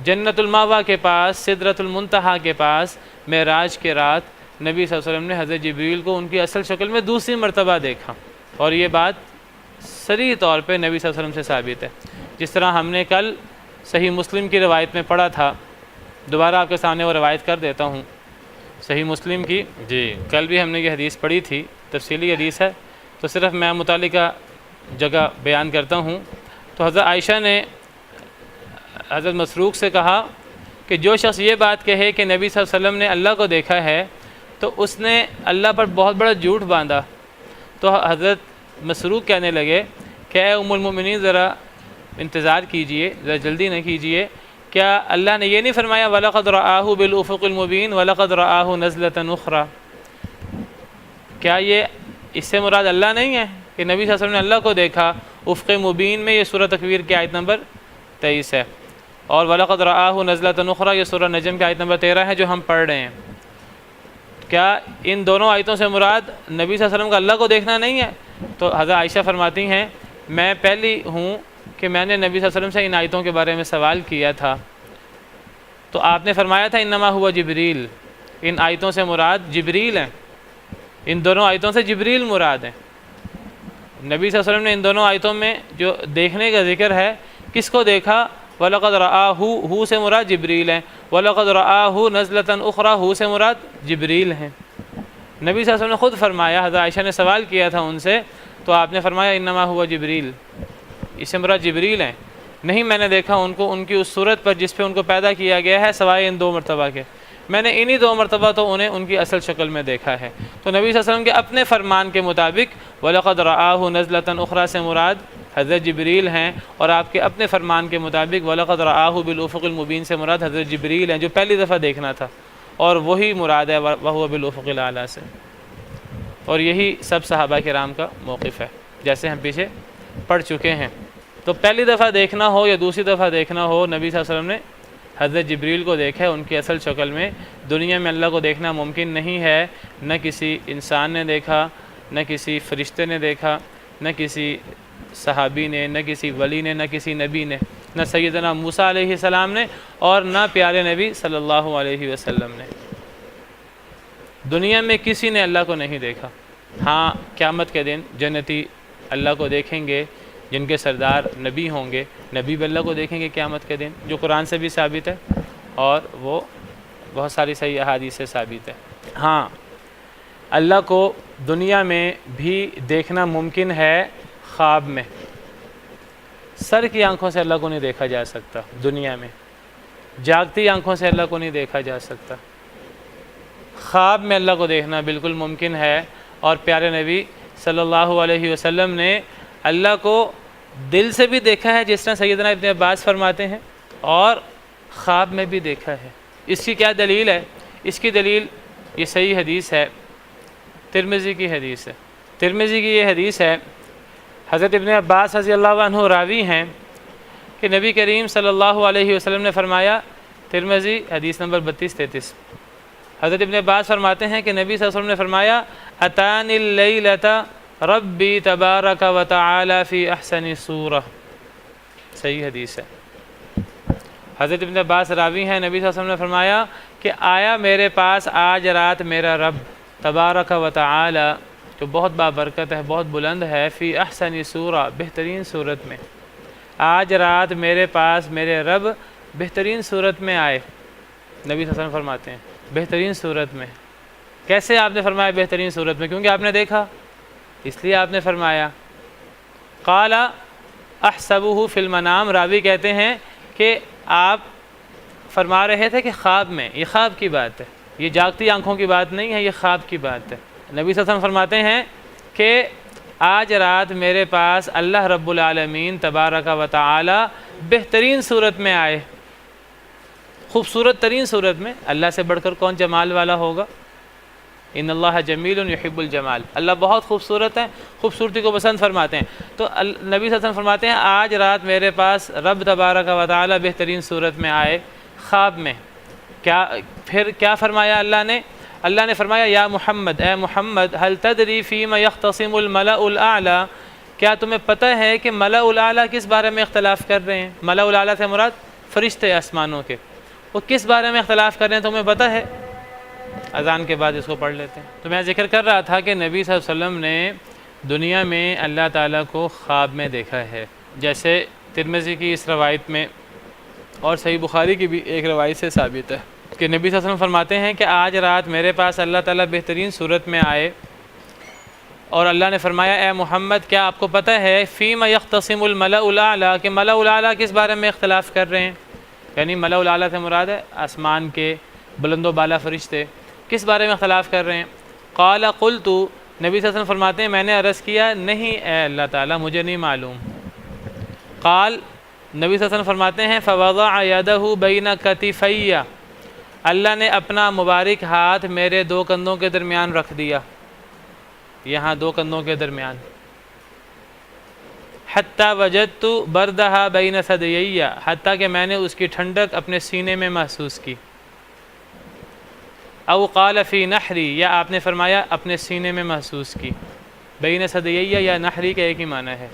جنت المأوا کے پاس، سدرۃ المنتہا کے پاس معراج کے رات نبی صلی اللہ علیہ وسلم نے حضرت جبریل کو ان کی اصل شکل میں دوسری مرتبہ دیکھا، اور یہ بات صریح طور پہ نبی صلی اللہ علیہ وسلم سے ثابت ہے، جس طرح ہم نے کل صحیح مسلم کی روایت میں پڑھا تھا۔ دوبارہ آپ کے سامنے وہ روایت کر دیتا ہوں صحیح مسلم کی۔ جی کل بھی ہم نے یہ حدیث پڑھی تھی، تفصیلی حدیث ہے، تو صرف میں متعلقہ جگہ بیان کرتا ہوں۔ تو حضرت عائشہ نے حضرت مسروق سے کہا کہ جو شخص یہ بات کہے کہ نبی صلی اللہ علیہ وسلم نے اللہ کو دیکھا ہے تو اس نے اللہ پر بہت بڑا جھوٹ باندھا۔ تو حضرت مسروق کہنے لگے کہ اے ام المؤمنین ذرا انتظار کیجئے، ذرا جلدی نہ کیجئے، کیا اللہ نے یہ نہیں فرمایا وَلَقَدْ رَآهُ بِالْأُفُقِ الْمُبِينِ وَلَقَدْ رَآهُ نَزْلَةً أُخْرَى؟ کیا یہ اس سے مراد اللہ نہیں ہے کہ نبی صلی اللہ علیہ وسلم نے اللہ کو دیکھا؟ افق مبین میں یہ سورہ تکویر کی آیت نمبر 23 ہے، اور وَلَقَدْ رَآهُ نَزْلَةً أُخْرَى یہ سورہ نجم کی آیت نمبر 13 ہے جو ہم پڑھ رہے ہیں۔ کیا ان دونوں آیتوں سے مراد نبی صلی اللہ علیہ وسلم کا اللہ کو دیکھنا نہیں ہے؟ تو حضرت عائشہ فرماتی ہیں میں پہلی ہوں کہ میں نے نبی صلی اللہ علیہ وسلم سے ان آیتوں کے بارے میں سوال کیا تھا، تو آپ نے فرمایا تھا انما ہوا جبریل، ان آیتوں سے مراد جبریل ہیں، ان دونوں آیتوں سے جبریل مراد ہیں۔ نبی صلی اللہ علیہ وسلم نے ان دونوں آیتوں میں جو دیکھنے کا ذکر ہے، کس کو دیکھا؟ وَلَقَدْ رَآهُ ہو سے مراد جبریل ہیں، وَلَقَدْ رَآهُ نَزْلَةً أُخْرَى ہو سے مراد جبریل ہیں۔ نبی صلی اللہ علیہ وسلم نے خود فرمایا، حضرت عائشہ نے سوال کیا تھا ان سے تو آپ نے فرمایا انما ہوا جبریل، اس سے مراد جبریل ہیں، نہیں میں نے دیکھا ان کو ان کی اس صورت پر جس پہ ان کو پیدا کیا گیا ہے سوائے ان 2 مرتبہ کے، میں نے انہی 2 مرتبہ تو انہیں ان کی اصل شکل میں دیکھا ہے۔ تو نبی صلی اللہ علیہ وسلم کے اپنے فرمان کے مطابق وَلَقَدْ رَآهُ نَزْلَةً أُخْرَى سے مراد حضرت جبریل ہیں، اور آپ کے اپنے فرمان کے مطابق وَلَقَدْ رَآهُ بِالْأُفُقِ الْمُبِينِ سے مراد حضرت جبریل ہیں جو پہلی دفعہ دیکھنا تھا، اور وہی مراد ہے وَهُوَ بِالْأُفُقِ الْأَعْلَىٰ سے، اور یہی سب صحابہ کرام کا موقف ہے جیسے ہم پیچھے پڑھ چکے ہیں۔ تو پہلی دفعہ دیکھنا ہو یا دوسری دفعہ دیکھنا ہو، نبی صلی اللہ علیہ وسلم نے حضرت جبریل کو دیکھا ہے ان کی اصل شکل میں۔ دنیا میں اللہ کو دیکھنا ممکن نہیں ہے، نہ کسی انسان نے دیکھا، نہ کسی فرشتے نے دیکھا، نہ کسی صحابی نے، نہ کسی ولی نے، نہ کسی نبی نے، نہ سیدنا موسیٰ علیہ السلام نے، اور نہ پیارے نبی صلی اللہ علیہ وسلم نے۔ دنیا میں کسی نے اللہ کو نہیں دیکھا۔ ہاں قیامت کے دن جنتی اللہ کو دیکھیں گے جن کے سردار نبی ہوں گے، نبی بھی اللہ کو دیکھیں گے قیامت کے دن، جو قرآن سے بھی ثابت ہے اور وہ بہت ساری صحیح احادیث سے ثابت ہے۔ ہاں اللہ کو دنیا میں بھی دیکھنا ممکن ہے خواب میں، سر کی آنکھوں سے اللہ کو نہیں دیکھا جا سکتا دنیا میں، جاگتی آنکھوں سے اللہ کو نہیں دیکھا جا سکتا، خواب میں اللہ کو دیکھنا بالکل ممکن ہے۔ اور پیارے نبی صلی اللہ علیہ وسلم نے اللہ کو دل سے بھی دیکھا ہے جس طرح سیدنا ابن عباس فرماتے ہیں، اور خواب میں بھی دیکھا ہے۔ اس کی کیا دلیل ہے؟ اس کی دلیل یہ صحیح حدیث ہے، ترمذی کی حدیث ہے۔ ترمذی کی یہ حدیث ہے، حضرت ابن عباس رضی اللہ عنہ راوی ہیں کہ نبی کریم صلی اللہ علیہ وسلم نے فرمایا، ترمذی حدیث نمبر 32-33، حضرت ابن عباس فرماتے ہیں کہ نبی صلی اللہ علیہ وسلم نے فرمایا اتانی اللیلۃ ربی تبارک و تعالی فی احسن صورہ، صحیح حدیث ہے۔ حضرت ابن عباس راوی ہیں، نبی صلی اللہ علیہ وسلم نے فرمایا کہ آیا میرے پاس آج رات میرا رب تبارک و تعالی جو بہت بابرکت ہے، بہت بلند ہے، فی احسن صورہ بہترین صورت میں، آج رات میرے پاس میرے رب بہترین صورت میں آئے۔ نبی صلی اللہ علیہ وسلم فرماتے ہیں بہترین صورت میں۔ کیسے آپ نے فرمایا بہترین صورت میں؟ کیونکہ آپ نے دیکھا، اس لیے آپ نے فرمایا۔ قال احسبہ فی المنام، راوی کہتے ہیں کہ آپ فرما رہے تھے کہ خواب میں، یہ خواب کی بات ہے، یہ جاگتی آنکھوں کی بات نہیں ہے، یہ خواب کی بات ہے۔ نبی صلی اللہ علیہ وسلم فرماتے ہیں کہ آج رات میرے پاس اللہ رب العالمین تبارک و تعالی بہترین صورت میں آئے، خوبصورت ترین صورت میں۔ اللہ سے بڑھ کر کون جمال والا ہوگا؟ ان اللہ جمیل یحب الجمال، اللہ بہت خوبصورت ہے، خوبصورتی کو پسند فرماتے ہیں۔ تو نبی صلی اللہ علیہ وسلم فرماتے ہیں آج رات میرے پاس رب تبارک و تعالی بہترین صورت میں آئے خواب میں۔ پھر کیا فرمایا اللہ نے؟ اللہ نے فرمایا یا محمد، اے محمد، هل تدری فیما یختصم الملأ الاعلی، کیا تمہیں پتہ ہے کہ ملأ الاعلی کس بارے میں اختلاف کر رہے ہیں؟ ملأ الاعلی سے مراد فرشتے آسمانوں کے، وہ کس بارے میں اختلاف کر رہے ہیں تمہیں پتہ ہے؟ اذان کے بعد اس کو پڑھ لیتے ہیں۔ تو میں ذکر کر رہا تھا کہ نبی صلی اللہ علیہ وسلم نے دنیا میں اللہ تعالیٰ کو خواب میں دیکھا ہے، جیسے ترمذی کی اس روایت میں اور صحیح بخاری کی بھی ایک روایت سے ثابت ہے کہ نبی صلی اللہ علیہ وسلم فرماتے ہیں کہ آج رات میرے پاس اللہ تعالیٰ بہترین صورت میں آئے، اور اللہ نے فرمایا اے محمد کیا آپ کو پتہ ہے فیما یختصم الملأ الاعلی، کہ ملأ الاعلی کس بارے میں اختلاف کر رہے ہیں؟ یعنی ملأ الاعلی سے مراد ہے آسمان کے بلند و بالا فرشتے، کس بارے میں اختلاف کر رہے ہیں؟ قال قلت، نبی صلی اللہ علیہ وسلم فرماتے ہیں میں نے عرض کیا نہیں اے اللہ تعالیٰ مجھے نہیں معلوم۔ قال، نبی صلی اللہ علیہ وسلم فرماتے ہیں فوضع یدہ بین کتفی، اللہ نے اپنا مبارک ہاتھ میرے 2 کندھوں کے درمیان رکھ دیا، یہاں 2 کندھوں کے درمیان، حتی وجدت بردہا بین ثدیی، حتیٰ کہ میں نے اس کی ٹھنڈک اپنے سینے میں محسوس کی۔ او قال فی نحری، یا آپ نے فرمایا اپنے سینے میں محسوس کی۔ بین ثدیی یا نحری کا ایک ہی معنی ہے۔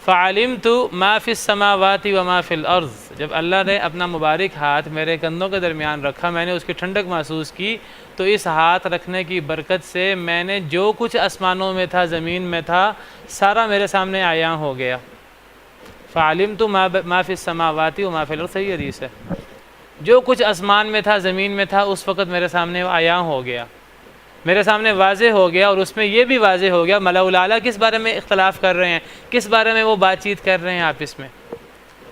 فعلمت ما فی السماوات و ما فی الارض، جب اللہ نے اپنا مبارک ہاتھ میرے کندھوں کے درمیان رکھا، میں نے اس کی ٹھنڈک محسوس کی، تو اس ہاتھ رکھنے کی برکت سے میں نے جو کچھ آسمانوں میں تھا، زمین میں تھا، سارا میرے سامنے عیاں ہو گیا۔ فعلمت ما فی السماوات وما فی الارض، صحیح حدیث ہے، جو کچھ آسمان میں تھا زمین میں تھا اس وقت میرے سامنے عیاں ہو گیا، میرے سامنے واضح ہو گیا، اور اس میں یہ بھی واضح ہو گیا ملأ الاعلیٰ کس بارے میں اختلاف کر رہے ہیں، کس بارے میں وہ بات چیت کر رہے ہیں آپس میں۔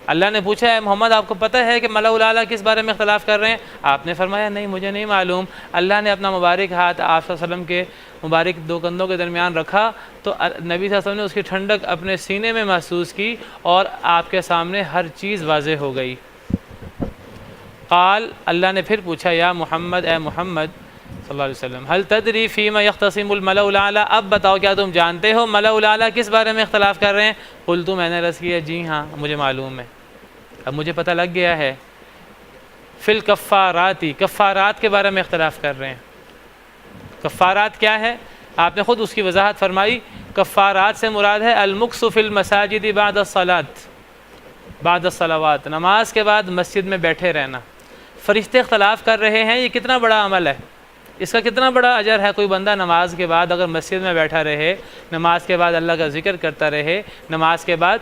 اللہ نے پوچھا ہے محمد آپ کو پتہ ہے کہ ملأ الاعلیٰ کس بارے میں اختلاف کر رہے ہیں؟ آپ نے فرمایا نہیں مجھے نہیں معلوم۔ اللہ نے اپنا مبارک ہاتھ آپ صلی اللہ علیہ وسلم کے مبارک دو کندھوں کے درمیان رکھا تو نبی صلی اللہ علیہ وسلم نے اس کی ٹھنڈک اپنے سینے میں محسوس کی اور آپ کے سامنے ہر چیز واضح ہو گئی۔ قال، اللہ نے پھر پوچھا یا محمد، اے محمد صلی اللہ علیہ وسلم، هل تدری فیما یختصم الملأ الاعلیٰ، اب بتاؤ کیا تم جانتے ہو ملأ الاعلیٰ کس بارے میں اختلاف کر رہے ہیں؟ قلت، میں نے عرض کیا جی ہاں مجھے معلوم ہے، اب مجھے پتہ لگ گیا ہے۔ فی الکفارات، کفارات کے بارے میں اختلاف کر رہے ہیں۔ کفارات کیا ہے؟ آپ نے خود اس کی وضاحت فرمائی، کفارات سے مراد ہے المکث فی المساجد بعد الصلاۃ، بعد الصلوات، نماز کے بعد مسجد میں بیٹھے رہنا۔ فرشتے اختلاف کر رہے ہیں یہ کتنا بڑا عمل ہے، اس کا کتنا بڑا اجر ہے۔ کوئی بندہ نماز کے بعد اگر مسجد میں بیٹھا رہے، نماز کے بعد اللہ کا ذکر کرتا رہے، نماز کے بعد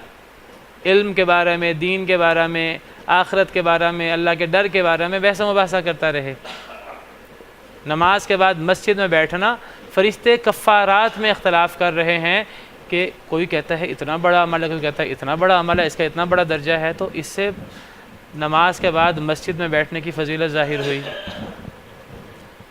علم کے بارے میں، دین کے بارے میں، آخرت کے بارے میں، اللہ کے ڈر کے بارے میں بحث و مباحثہ کرتا رہے، نماز کے بعد مسجد میں بیٹھنا۔ فرشتے کفارات میں اختلاف کر رہے ہیں کہ کوئی کہتا ہے اتنا بڑا عمل ہے، کوئی کہتا ہے اتنا بڑا عمل ہے، اس کا اتنا بڑا درجہ ہے، تو اس سے نماز کے بعد مسجد میں بیٹھنے کی فضیلت ظاہر ہوئی۔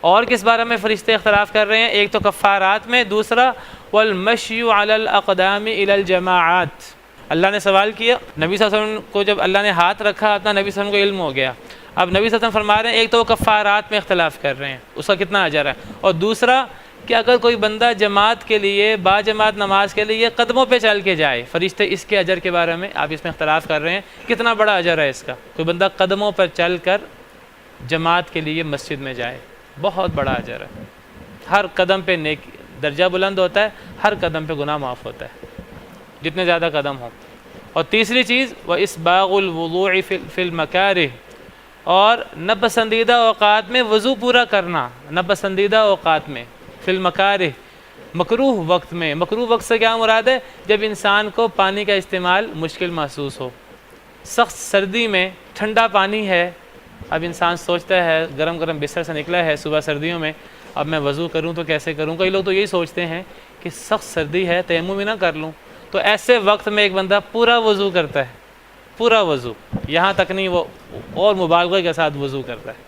اور کس بارے میں فرشتے اختلاف کر رہے ہیں؟ ایک تو کفارات میں، دوسرا والمشی علی الاقدام الی الجماعات۔ اللہ نے سوال کیا، نبی صلی اللہ علیہ وسلم کو جب اللہ نے ہاتھ رکھا اپنا، نبی صلی اللہ علیہ وسلم کو علم ہو گیا۔ اب نبی صلی اللہ علیہ وسلم فرما رہے ہیں ایک تو وہ کفارات میں اختلاف کر رہے ہیں، اس کا کتنا اجر ہے، اور دوسرا کہ اگر کوئی بندہ جماعت کے لیے، با جماعت نماز کے لیے قدموں پہ چل کے جائے، فرشتے اس کے اجر کے بارے میں آپ اس میں اختلاف کر رہے ہیں، کتنا بڑا اجر ہے اس کا۔ کوئی بندہ قدموں پر چل کر جماعت کے لیے مسجد میں جائے، بہت بڑا اجر ہے۔ ہر قدم پہ نیک درجہ بلند ہوتا ہے، ہر قدم پہ گناہ معاف ہوتا ہے جتنے زیادہ قدم ہوں۔ اور تیسری چیز وَإِسْبَاغُ الْوُضُوعِ فِي الْمَكَارِهِ، اور ناپسندیدہ اوقات میں وضو پورا کرنا، ناپسندیدہ اوقات میں، فی المکارہ، مکروہ وقت میں۔ مکروہ وقت سے کیا مراد ہے؟ جب انسان کو پانی کا استعمال مشکل محسوس ہو، سخت سردی میں ٹھنڈا پانی ہے، اب انسان سوچتا ہے گرم گرم بستر سے نکلا ہے صبح سردیوں میں، اب میں وضو کروں تو کیسے کروں؟ کئی لوگ تو یہی سوچتے ہیں کہ سخت سردی ہے تیمم ہی نہ کر لوں، تو ایسے وقت میں ایک بندہ پورا وضو کرتا ہے، پورا وضو، یہاں تک نہیں وہ اور مبالغے کے ساتھ وضو کرتا ہے۔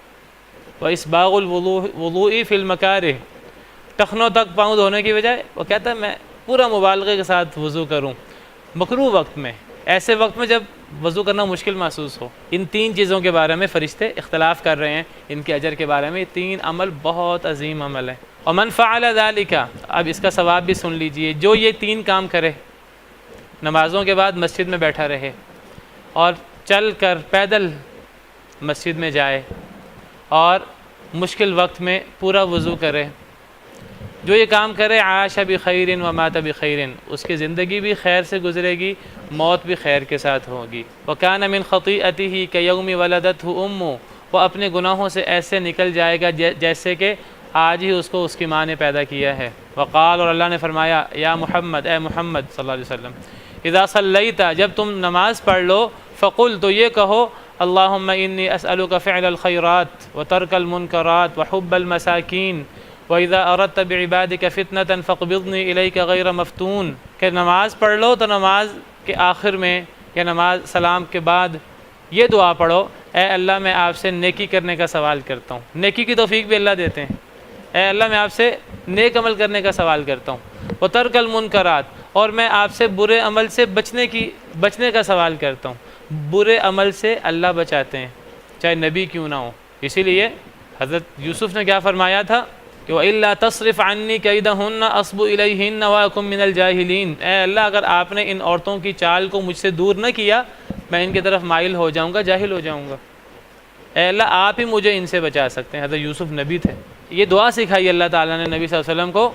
وَإِسْبَاغُ الْوُضُوءِ فِي الْمَكَارِهِ، ٹخنوں تک پاؤں دھونے کی بجائے وہ کہتا ہے میں پورا مبالغے کے ساتھ وضو کروں، مکروہ وقت میں، ایسے وقت میں جب وضو کرنا مشکل محسوس ہو۔ ان تین چیزوں کے بارے میں فرشتے اختلاف کر رہے ہیں، ان کے اجر کے بارے میں۔ یہ تین عمل بہت عظیم عمل ہے۔ وَمَنْ فَعَلَ ذَلِكَ، اب اس کا ثواب بھی سن لیجئے، جو یہ تین کام کرے، نمازوں کے بعد مسجد میں بیٹھا رہے اور چل کر پیدل مسجد میں جائے اور مشکل وقت میں پورا وضو کرے، جو یہ کام کرے عاش بخیر ومات بخیر، اس کی زندگی بھی خیر سے گزرے گی، موت بھی خیر کے ساتھ ہوگی۔ وکان من خطیئتہ کیوم ولدتہ امہ، وہ اپنے گناہوں سے ایسے نکل جائے گا جیسے کہ آج ہی اس کو اس کی ماں نے پیدا کیا ہے۔ وقال، اور اللہ نے فرمایا یا محمد، اے محمد صلی اللہ علیہ وسلم، اذا صلیت، جب تم نماز پڑھ لو، فقل، تو یہ کہو اللہم انی اسألک فعل الخیرات وترک المنکرات وحب المساکین وَإِذَا أَرَدْتَ بِعِبَادِكَ فِتْنَةً فَاقْبِضْنِي إِلَيْكَ غَيْرَ مَفْتُونٍ، کہ نماز پڑھ لو تو نماز کے آخر میں یا نماز سلام کے بعد یہ دعا پڑھو، اے اللہ میں آپ سے نیکی کرنے کا سوال کرتا ہوں۔ نیکی کی توفیق بھی اللہ دیتے ہیں۔ اے اللہ میں آپ سے نیک عمل کرنے کا سوال کرتا ہوں۔ وَتَرْكَ الْمُنْكَرَاتِ، اور میں آپ سے برے عمل سے بچنے کا سوال کرتا ہوں۔ برے عمل سے اللہ بچاتے ہیں چاہے نبی کیوں نہ ہو۔ اسی لیے حضرت یوسف نے کیا فرمایا تھا کہ وَإِلَّا تَصْرِفْ عَنِّي كَيْدَهُنَّ أَصْبُ إِلَيْهِنَّ وَأَكُن مِّنَ الْجَاهِلِينَ، اے اللہ اگر آپ نے ان عورتوں کی چال کو مجھ سے دور نہ کیا، میں ان کی طرف مائل ہو جاؤں گا، جاہل ہو جاؤں گا۔ اے اللہ آپ ہی مجھے ان سے بچا سکتے ہیں۔ حضرت یوسف نبی تھے، یہ دعا سکھائی اللہ تعالیٰ نے نبی صلی اللہ علیہ وسلم کو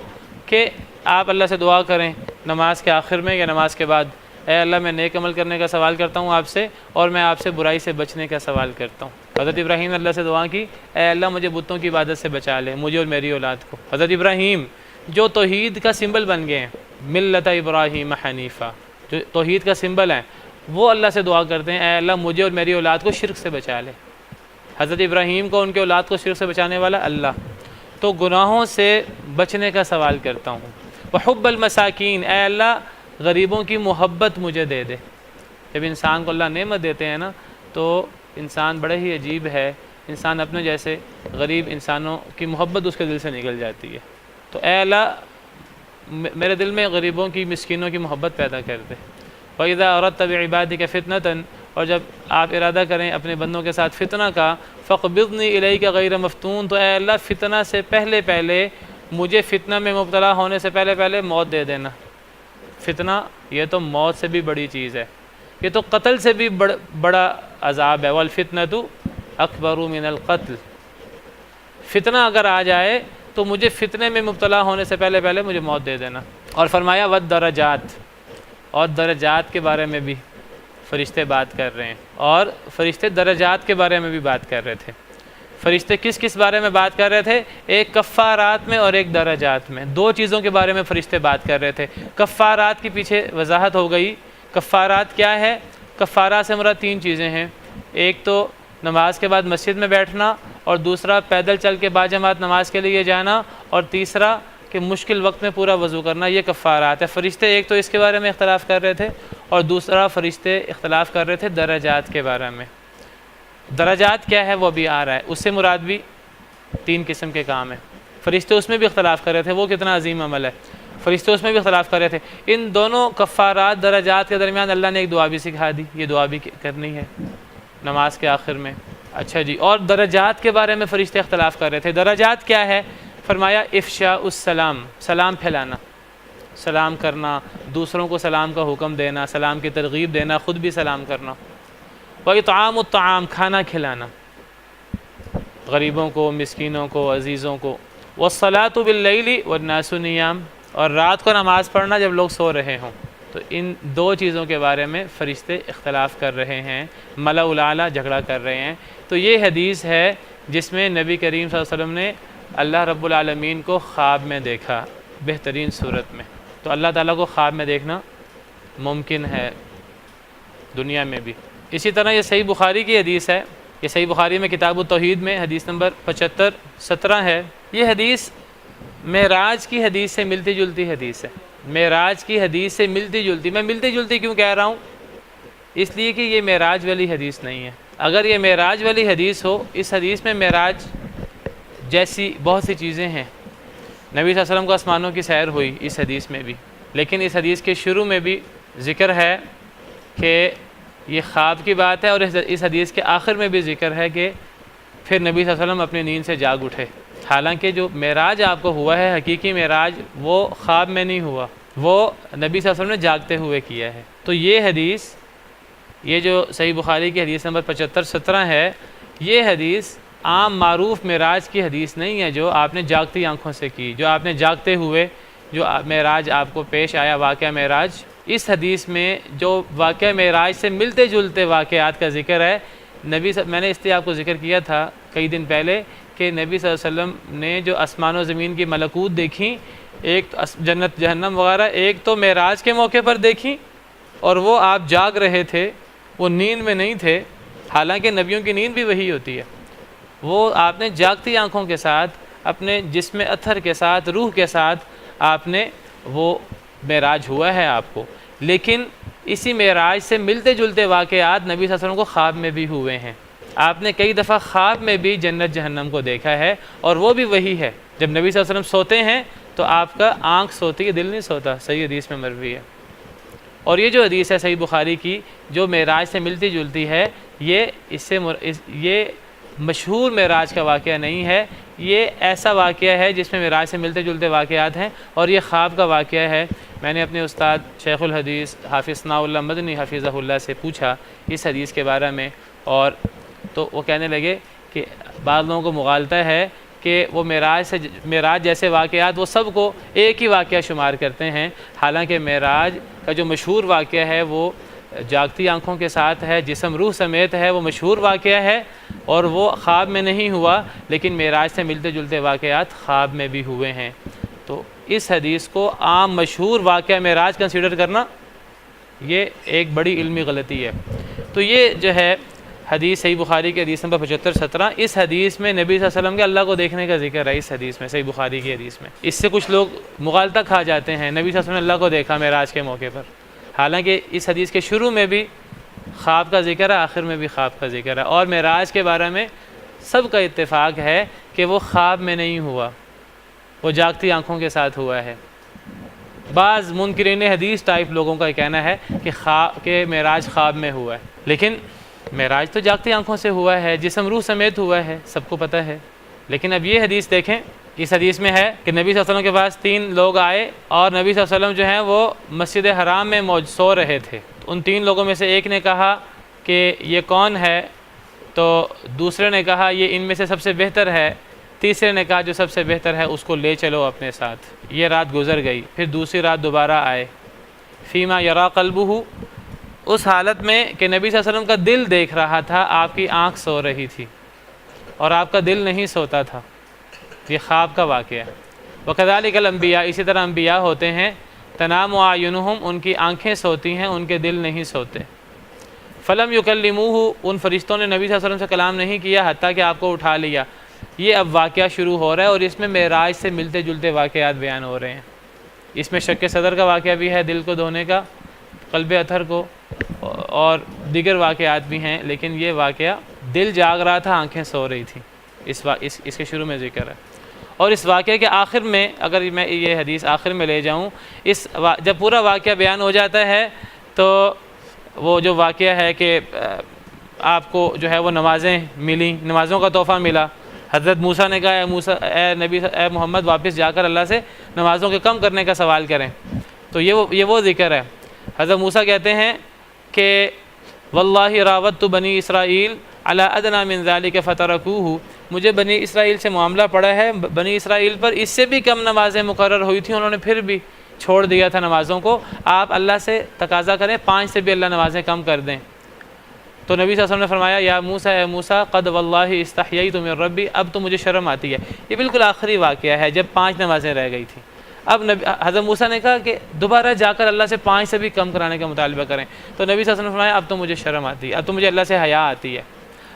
کہ آپ اللہ سے دعا کریں نماز کے آخر میں یا نماز کے بعد، اے اللہ میں نیک عمل کرنے کا سوال کرتا ہوں آپ سے، اور میں آپ سے برائی سے بچنے کا سوال کرتا ہوں۔ حضرت ابراہیم نے اللہ سے دعا کی، اے اللہ مجھے بتوں کی عبادت سے بچا لے، مجھے اور میری اولاد کو۔ حضرت ابراہیم جو توحید کا سمبل بن گئے ہیں، ملت ابراہیم حنیفہ، جو توحید کا سمبل ہیں، وہ اللہ سے دعا کرتے ہیں اے اللہ مجھے اور میری اولاد کو شرک سے بچا لے۔ حضرت ابراہیم کو ان کے اولاد کو شرک سے بچانے والا اللہ، تو گناہوں سے بچنے کا سوال کرتا ہوں۔ وحب المساکین، اے اللہ غریبوں کی محبت مجھے دے دے۔ جب انسان کو اللہ نعمت دیتے ہیں نا تو انسان بڑا ہی عجیب ہے، انسان اپنے جیسے غریب انسانوں کی محبت اس کے دل سے نکل جاتی ہے۔ تو اے اللہ میرے دل میں غریبوں کی مسکینوں کی محبت پیدا کر دے۔ وَإِذَا أَرَدْتَ بِعِبَادِكَ فِتْنَةً، اور جب آپ ارادہ کریں اپنے بندوں کے ساتھ فتنہ کا، فَقْبِضْنِي إِلَيْكَ غَيْرَ مَفْتُونٍ، تو اے اللہ فتنہ سے پہلے مجھے فتنہ میں مبتلا ہونے سے پہلے موت دے دینا۔ فتنہ یہ تو موت سے بھی بڑی چیز ہے، یہ تو قتل سے بھی بڑا عذاب ہے۔ وَالْفِتْنَةُ أَكْبَرُ مِنَ الْقَتْلِ، فتنہ اگر آ جائے تو مجھے فتنے میں مبتلا ہونے سے پہلے مجھے موت دے دینا۔ اور فرمایا وَالدَّرَجَاتِ، اور درجات کے بارے میں بھی فرشتے بات کر رہے ہیں، اور فرشتے درجات کے بارے میں بھی بات کر رہے تھے۔ فرشتے کس بارے میں بات کر رہے تھے؟ ایک کفارات میں اور ایک درجات میں، دو چیزوں کے بارے میں فرشتے بات کر رہے تھے۔ کفارات کی پیچھے وضاحت ہو گئی۔ کفارات کیا ہے؟ کفارات سے مراد تین چیزیں ہیں، ایک تو نماز کے بعد مسجد میں بیٹھنا، اور دوسرا پیدل چل کے باجماعت نماز کے لیے جانا، اور تیسرا کہ مشکل وقت میں پورا وضو کرنا، یہ کفارات ہے۔ فرشتے ایک تو اس کے بارے میں اختلاف کر رہے تھے، اور دوسرا فرشتے اختلاف کر رہے تھے درجات کے بارے میں۔ درجات کیا ہے وہ بھی آ رہا ہے، اس سے مراد بھی تین قسم کے کام ہیں۔ فرشتے اس میں بھی اختلاف کر رہے تھے، وہ کتنا عظیم عمل ہے، فرشتے اس میں بھی اختلاف کر رہے تھے۔ ان دونوں کفارات درجات کے درمیان اللہ نے ایک دعا بھی سکھا دی، یہ دعا بھی کرنی ہے نماز کے آخر میں۔ اچھا جی، اور درجات کے بارے میں فرشتے اختلاف کر رہے تھے۔ درجات کیا ہے؟ فرمایا افشاء السلام، سلام پھیلانا، سلام کرنا، دوسروں کو سلام کا حکم دینا، سلام کی ترغیب دینا، خود بھی سلام کرنا۔ وَإِطْعَامُ الطَّعَامِ، کھانا کھلانا غریبوں کو، مسکینوں کو، عزیزوں کو۔ وَالصَّلَاةُ بِاللَّيْلِ وَالنَّاسُ نِيَامٌ، اور رات کو نماز پڑھنا جب لوگ سو رہے ہوں۔ تو ان دو چیزوں کے بارے میں فرشتے اختلاف کر رہے ہیں، ملأ الاعلیٰ جھگڑا کر رہے ہیں۔ تو یہ حدیث ہے جس میں نبی کریم صلی اللہ علیہ وسلم نے اللہ رب العالمین کو خواب میں دیکھا بہترین صورت میں۔ تو اللہ تعالیٰ کو خواب میں دیکھنا ممکن ہے دنیا میں بھی۔ اسی طرح یہ صحیح بخاری کی حدیث ہے، یہ صحیح بخاری میں کتاب التوحید میں حدیث نمبر 75-17 ہے۔ یہ حدیث معراج کی حدیث سے ملتی جلتی حدیث ہے، معراج کی حدیث سے ملتی جلتی۔ میں ملتی جلتی کیوں کہہ رہا ہوں؟ اس لیے کہ یہ معراج والی حدیث نہیں ہے۔ اگر یہ معراج والی حدیث ہو، اس حدیث میں معراج جیسی بہت سی چیزیں ہیں۔ نبی صلی اللہ علیہ وسلم کو آسمانوں کی سیر ہوئی اس حدیث میں بھی، لیکن اس حدیث کے شروع میں بھی ذکر ہے کہ یہ خواب کی بات ہے، اور اس حدیث کے آخر میں بھی ذکر ہے کہ پھر نبی صلی اللہ علیہ وسلم اپنی نیند سے جاگ اٹھے۔ حالانکہ جو معراج آپ کو ہوا ہے، حقیقی معراج، وہ خواب میں نہیں ہوا، وہ نبی صلی اللہ علیہ وسلم نے جاگتے ہوئے کیا ہے۔ تو یہ حدیث، یہ جو صحیح بخاری کی حدیث نمبر 75-17 ہے، یہ حدیث عام معروف معراج کی حدیث نہیں ہے جو آپ نے جاگتی آنکھوں سے کی، جو آپ نے جاگتے ہوئے جو معراج آپ کو پیش آیا، واقعہ معراج۔ اس حدیث میں جو واقعہ معراج سے ملتے جلتے واقعات کا ذکر ہے، میں نے اس لیے آپ کو ذکر کیا تھا کئی دن پہلے کہ نبی صلی اللہ علیہ وسلم نے جو آسمان و زمین کی ملکوت دیکھیں، ایک تو جنت جہنم وغیرہ، ایک تو معراج کے موقع پر دیکھیں، اور وہ آپ جاگ رہے تھے، وہ نیند میں نہیں تھے، حالانکہ نبیوں کی نیند بھی وہی ہوتی ہے۔ وہ آپ نے جاگتی آنکھوں کے ساتھ، اپنے جسم اطہر کے ساتھ، روح کے ساتھ آپ نے وہ معراج ہوا ہے آپ کو۔ لیکن اسی معراج سے ملتے جلتے واقعات نبی صلی اللہ علیہ وسلم کو خواب میں بھی ہوئے ہیں۔ آپ نے کئی دفعہ خواب میں بھی جنت جہنم کو دیکھا ہے، اور وہ بھی وہی ہے۔ جب نبی صلی اللہ علیہ وسلم سوتے ہیں تو آپ کا آنکھ سوتی ہے، دل نہیں سوتا، صحیح حدیث میں مروی ہے۔ اور یہ جو حدیث ہے صحیح بخاری کی جو معراج سے ملتی جلتی ہے، یہ مشہور معراج کا واقعہ نہیں ہے، یہ ایسا واقعہ ہے جس میں معراج سے ملتے جلتے واقعات ہیں، اور یہ خواب کا واقعہ ہے۔ میں نے اپنے استاد شیخ الحدیث حافظ ثناء اللہ مدنی حفظہ اللہ سے پوچھا اس حدیث کے بارے میں، اور تو وہ کہنے لگے کہ بعض لوگوں کو مغالطہ ہے کہ وہ معراج جیسے واقعات وہ سب کو ایک ہی واقعہ شمار کرتے ہیں، حالانکہ معراج کا جو مشہور واقعہ ہے وہ جاگتی آنکھوں کے ساتھ ہے، جسم روح سمیت ہے، وہ مشہور واقعہ ہے، اور وہ خواب میں نہیں ہوا، لیکن معراج سے ملتے جلتے واقعات خواب میں بھی ہوئے ہیں۔ تو اس حدیث کو عام مشہور واقعہ معراج کنسیڈر کرنا یہ ایک بڑی علمی غلطی ہے۔ تو یہ جو ہے حدیث صحیح بخاری کی حدیث نمبر 75-17، اس حدیث میں نبی صلی اللہ علیہ وسلم کے اللہ کو دیکھنے کا ذکر ہے، اس حدیث میں صحیح بخاری کی حدیث میں۔ اس سے کچھ لوگ مغالطہ کھا جاتے ہیں، نبی صلی اللہ علیہ وسلم نے اللہ کو دیکھا معراج کے موقع پر، حالانکہ اس حدیث کے شروع میں بھی خواب کا ذکر ہے، آخر میں بھی خواب کا ذکر ہے، اور معراج کے بارے میں سب کا اتفاق ہے کہ وہ خواب میں نہیں ہوا، وہ جاگتی آنکھوں کے ساتھ ہوا ہے۔ بعض منکرین حدیث ٹائپ لوگوں کا یہ کہنا ہے کہ معراج خواب میں ہوا ہے، لیکن معراج تو جاگتی آنکھوں سے ہوا ہے، جسم روح سمیت ہوا ہے، سب کو پتہ ہے۔ لیکن اب یہ حدیث دیکھیں، اس حدیث میں ہے کہ نبی صلی اللہ علیہ وسلم کے پاس 3 لوگ آئے اور نبی صلی اللہ علیہ وسلم جو ہیں وہ مسجد حرام میں سو رہے تھے۔ ان 3 لوگوں میں سے ایک نے کہا کہ یہ کون ہے، تو دوسرے نے کہا یہ ان میں سے سب سے بہتر ہے، تیسرے نے کہا جو سب سے بہتر ہے اس کو لے چلو اپنے ساتھ۔ یہ رات گزر گئی، پھر دوسری رات دوبارہ آئے، فیما یرا قلبہ، اس حالت میں کہ نبی صلی اللہ علیہ وسلم کا دل دیکھ رہا تھا، آپ کی آنکھ سو رہی تھی اور آپ کا دل نہیں سوتا تھا۔ یہ خواب کا واقعہ ہے۔ وَكَذَلِكَ الْأَنْبِيَاء، اسی طرح انبیاء ہوتے ہیں، تنام اعینہم، ان کی آنکھیں سوتی ہیں، ان کے دل نہیں سوتے۔ فلم یکلموہ، ان فرشتوں نے نبی صلی اللہ علیہ وسلم سے کلام نہیں کیا حتیٰ کہ آپ کو اٹھا لیا۔ یہ اب واقعہ شروع ہو رہا ہے اور اس میں معراج سے ملتے جلتے واقعات بیان ہو رہے ہیں۔ اس میں شق صدر کا واقعہ بھی ہے، دل کو دھونے کا، قلب اطہر کو، اور دیگر واقعات بھی ہیں، لیکن یہ واقعہ دل جاگ رہا تھا، آنکھیں سو رہی تھیں، اس کے شروع میں ذکر ہے۔ اور اس واقعے کے آخر میں، اگر میں یہ حدیث آخر میں لے جاؤں، جب پورا واقعہ بیان ہو جاتا ہے تو وہ جو واقعہ ہے کہ آپ کو جو ہے وہ نمازیں ملیں، نمازوں کا تحفہ ملا۔ حضرت موسیٰ نے کہا اے محمد واپس جا کر اللہ سے نمازوں کے کم کرنے کا سوال کریں، تو یہ وہ ذکر ہے۔ حضرت موسیٰ کہتے ہیں کہ واللہ راودت بنی اسرائیل علی ادنی من ذلک فترکوہ، مجھے بنی اسرائیل سے معاملہ پڑا ہے، بنی اسرائیل پر اس سے بھی کم نمازیں مقرر ہوئی تھیں، انہوں نے پھر بھی چھوڑ دیا تھا نمازوں کو، آپ اللہ سے تقاضا کریں 5 سے بھی اللہ نمازیں کم کر دیں۔ تو نبی صلی اللہ علیہ وسلم نے فرمایا یا موسیٰ، اے موسیٰ، قد واللہ استحییت من ربی، اب تو مجھے شرم آتی ہے۔ یہ بالکل آخری واقعہ ہے جب 5 نمازیں رہ گئی تھیں۔ اب حضرت موسیٰ نے کہا کہ دوبارہ جا کر اللہ سے 5 سے بھی کم کرانے کا مطالبہ کریں، تو نبی صلی اللہ علیہ وسلم نے فرمایا اب تو مجھے شرم آتی ہے، اب تو مجھے اللہ سے حیا آتی ہے۔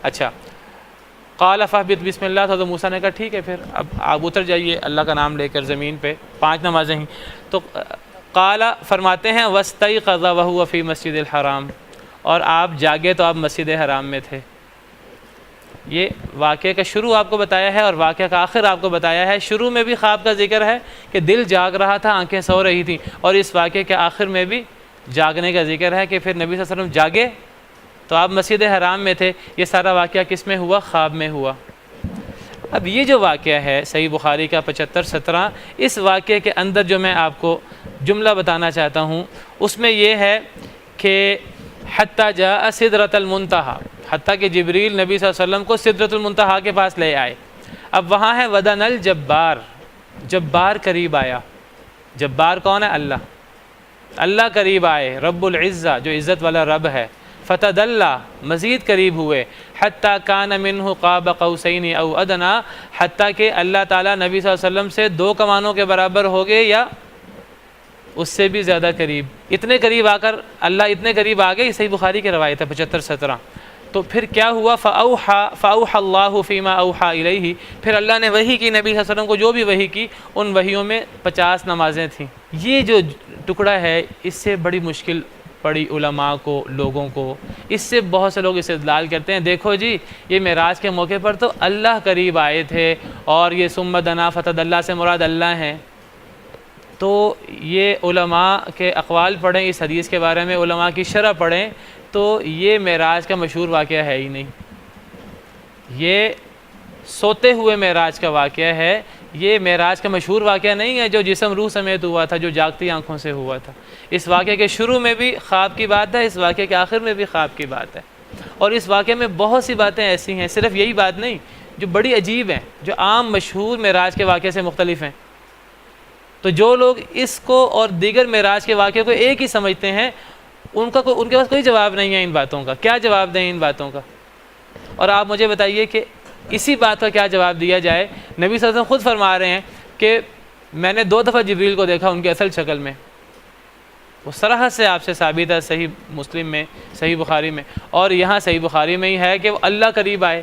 اچھا، قال فاہبط بسم اللہ، تو حضرت موسیٰ نے کہا ٹھیک ہے، پھر اب آپ اتر جائیے اللہ کا نام لے کر زمین پہ، 5 نمازیں ہیں۔ تو قال فرماتے ہیں واستيقظ وهو في مسجد الحرام، اور آپ جاگے تو آپ مسجد حرام میں تھے۔ یہ واقعے کا شروع آپ کو بتایا ہے اور واقعہ کا آخر آپ کو بتایا ہے۔ شروع میں بھی خواب کا ذکر ہے کہ دل جاگ رہا تھا، آنکھیں سو رہی تھیں، اور اس واقعے کے آخر میں بھی جاگنے کا ذکر ہے کہ پھر نبی صلی اللہ علیہ وسلم جاگے تو آپ مسجد حرام میں تھے۔ یہ سارا واقعہ کس میں ہوا؟ خواب میں ہوا۔ اب یہ جو واقعہ ہے صحیح بخاری کا 75-17، اس واقعے کے اندر جو میں آپ کو جملہ بتانا چاہتا ہوں اس میں یہ ہے کہ حتیٰ جاء سدرۃ المنتہا، حتیٰ کہ جبریل نبی صلی اللہ علیہ وسلم کو سدرۃ المنتہا کے پاس لے آئے۔ اب وہاں ہے ودن الجبار، جبار قریب آیا۔ جبار کون ہے؟ اللہ قریب آئے، رب العزہ جو عزت والا رب ہے۔ فتدلی، مزید قریب ہوئے، حتیٰ کان منہ قاب قوسین او ادنی، حتیٰ کہ اللہ تعالیٰ نبی صلی اللہ علیہ وسلم سے 2 کمانوں کے برابر ہو گئے یا اس سے بھی زیادہ قریب۔ اتنے قریب آ کر اللہ اتنے قریب آ گئے، صحیح بخاری کی روایت ہے 75-17۔ تو پھر کیا ہوا؟ فأوحى اللہ فیما اوحى الیہ، پھر اللہ نے وحی کی نبی صلی اللہ علیہ وسلم کو جو بھی وحی کی، ان وحیوں میں 50 نمازیں تھیں۔ یہ جو ٹکڑا ہے اس سے بڑی مشکل پڑی علماء کو، لوگوں کو، اس سے بہت سے لوگ استدلال کرتے ہیں دیکھو جی یہ معراج کے موقع پر تو اللہ قریب آئے تھے، اور یہ ثم دنا فتدلی سے مراد اللہ ہیں۔ تو یہ علماء کے اقوال پڑھیں، اس حدیث کے بارے میں علماء کی شرح پڑھیں تو یہ معراج کا مشہور واقعہ ہے ہی نہیں، یہ سوتے ہوئے معراج کا واقعہ ہے۔ یہ معراج کا مشہور واقعہ نہیں ہے جو جسم روح سمیت ہوا تھا، جو جاگتی آنکھوں سے ہوا تھا۔ اس واقعے کے شروع میں بھی خواب کی بات ہے، اس واقعے کے آخر میں بھی خواب کی بات ہے، اور اس واقعے میں بہت سی باتیں ایسی ہیں، صرف یہی بات نہیں، جو بڑی عجیب ہیں، جو عام مشہور معراج کے واقعے سے مختلف ہیں۔ تو جو لوگ اس کو اور دیگر معراج کے واقعے کو ایک ہی سمجھتے ہیں، ان کے پاس کوئی جواب نہیں ہے ان باتوں کا۔ کیا جواب دیں ان باتوں کا؟ اور آپ مجھے بتائیے کہ اسی بات کا کیا جواب دیا جائے؟ نبی صلی اللہ علیہ وسلم خود فرما رہے ہیں کہ میں نے 2 دفعہ جبریل کو دیکھا ان کی اصل شکل میں، وہ صراحت سے آپ سے ثابت ہے صحیح مسلم میں، صحیح بخاری میں، اور یہاں صحیح بخاری میں ہی ہے کہ وہ اللہ قریب آئے۔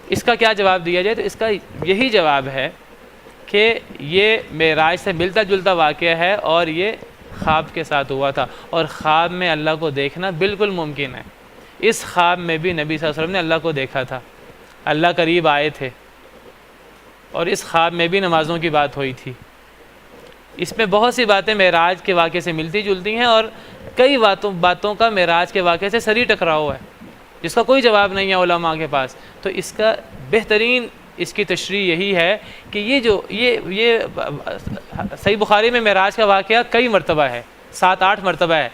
اس کا کیا جواب دیا جائے؟ تو اس کا یہی جواب ہے کہ یہ معراج سے ملتا جلتا واقعہ ہے، اور یہ خواب کے ساتھ ہوا تھا، اور خواب میں اللہ کو دیکھنا بالکل ممکن ہے۔ اس خواب میں بھی نبی صلی اللہ علیہ وسلم نے اللہ کو دیکھا تھا، اللہ قریب آئے تھے، اور اس خواب میں بھی نمازوں کی بات ہوئی تھی۔ اس میں بہت سی باتیں معراج کے واقعے سے ملتی جلتی ہیں، اور کئی باتوں کا معراج کے واقعے سے سری ٹکراؤ ہے جس کا کوئی جواب نہیں ہے علماء کے پاس۔ تو اس کا بہترین اس کی تشریح یہی ہے کہ یہ صحیح بخاری میں معراج کا واقعہ کئی مرتبہ ہے، 7-8 مرتبہ ہے۔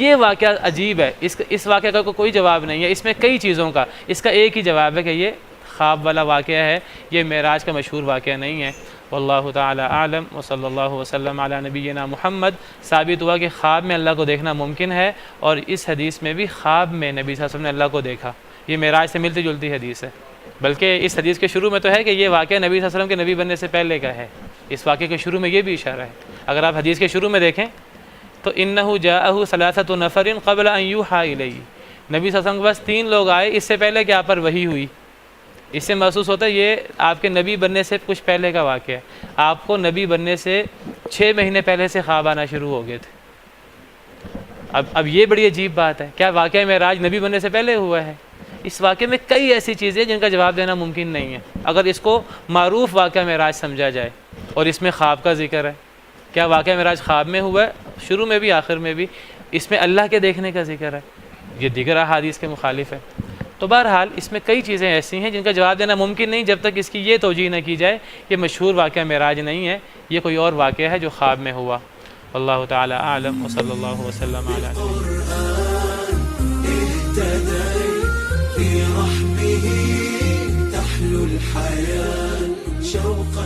یہ واقعہ عجیب ہے، اس واقعہ کا کوئی جواب نہیں ہے، اس میں کئی چیزوں کا، اس کا ایک ہی جواب ہے کہ یہ خواب والا واقعہ ہے، یہ معراج کا مشہور واقعہ نہیں ہے۔ واللہ تعالی اعلم، وصلی اللہ وسلم علی نبینا محمد۔ ثابت ہوا کہ خواب میں اللہ کو دیکھنا ممکن ہے، اور اس حدیث میں بھی خواب میں نبی صلی اللہ علیہ وسلم نے اللہ کو دیکھا۔ یہ معراج سے ملتی جلتی حدیث ہے، بلکہ اس حدیث کے شروع میں تو ہے کہ یہ واقعہ نبی صلی اللہ علیہ وسلم کے نبی بننے سے پہلے کا ہے۔ اس واقعے کے شروع میں یہ بھی اشارہ ہے۔ اگر آپ حدیث کے شروع میں دیکھیں تو انہ جاءہ ثلاثۃ نفر قبل ان یوحی الیہ، نبی صلی اللہ علیہ وسلم کے پاس 3 لوگ آئے اس سے پہلے کہ آپ پر وحی ہوئی۔ اس سے محسوس ہوتا ہے یہ آپ کے نبی بننے سے کچھ پہلے کا واقعہ ہے۔ آپ کو نبی بننے سے 6 مہینے پہلے سے خواب آنا شروع ہو گئے تھے۔ اب یہ بڑی عجیب بات ہے، کیا واقعہ معراج نبی بننے سے پہلے ہوا ہے؟ اس واقعے میں کئی ایسی چیزیں جن کا جواب دینا ممکن نہیں ہے اگر اس کو معروف واقعہ معراج سمجھا جائے، اور اس میں خواب کا ذکر ہے۔ کیا واقعہ معراج خواب میں ہوا ہے؟ شروع میں بھی آخر میں بھی۔ اس میں اللہ کے دیکھنے کا ذکر ہے، یہ دیگر احادیث کے مخالف ہے۔ تو بہرحال اس میں کئی چیزیں ایسی ہیں جن کا جواب دینا ممکن نہیں جب تک اس کی یہ توجیہ نہ کی جائے یہ مشہور واقعہ معراج نہیں ہے، یہ کوئی اور واقعہ ہے جو خواب میں ہوا۔ اللہ تعالی اعلم، وصلی اللہ وسلم علی برحمه تحلو الحياة شوقا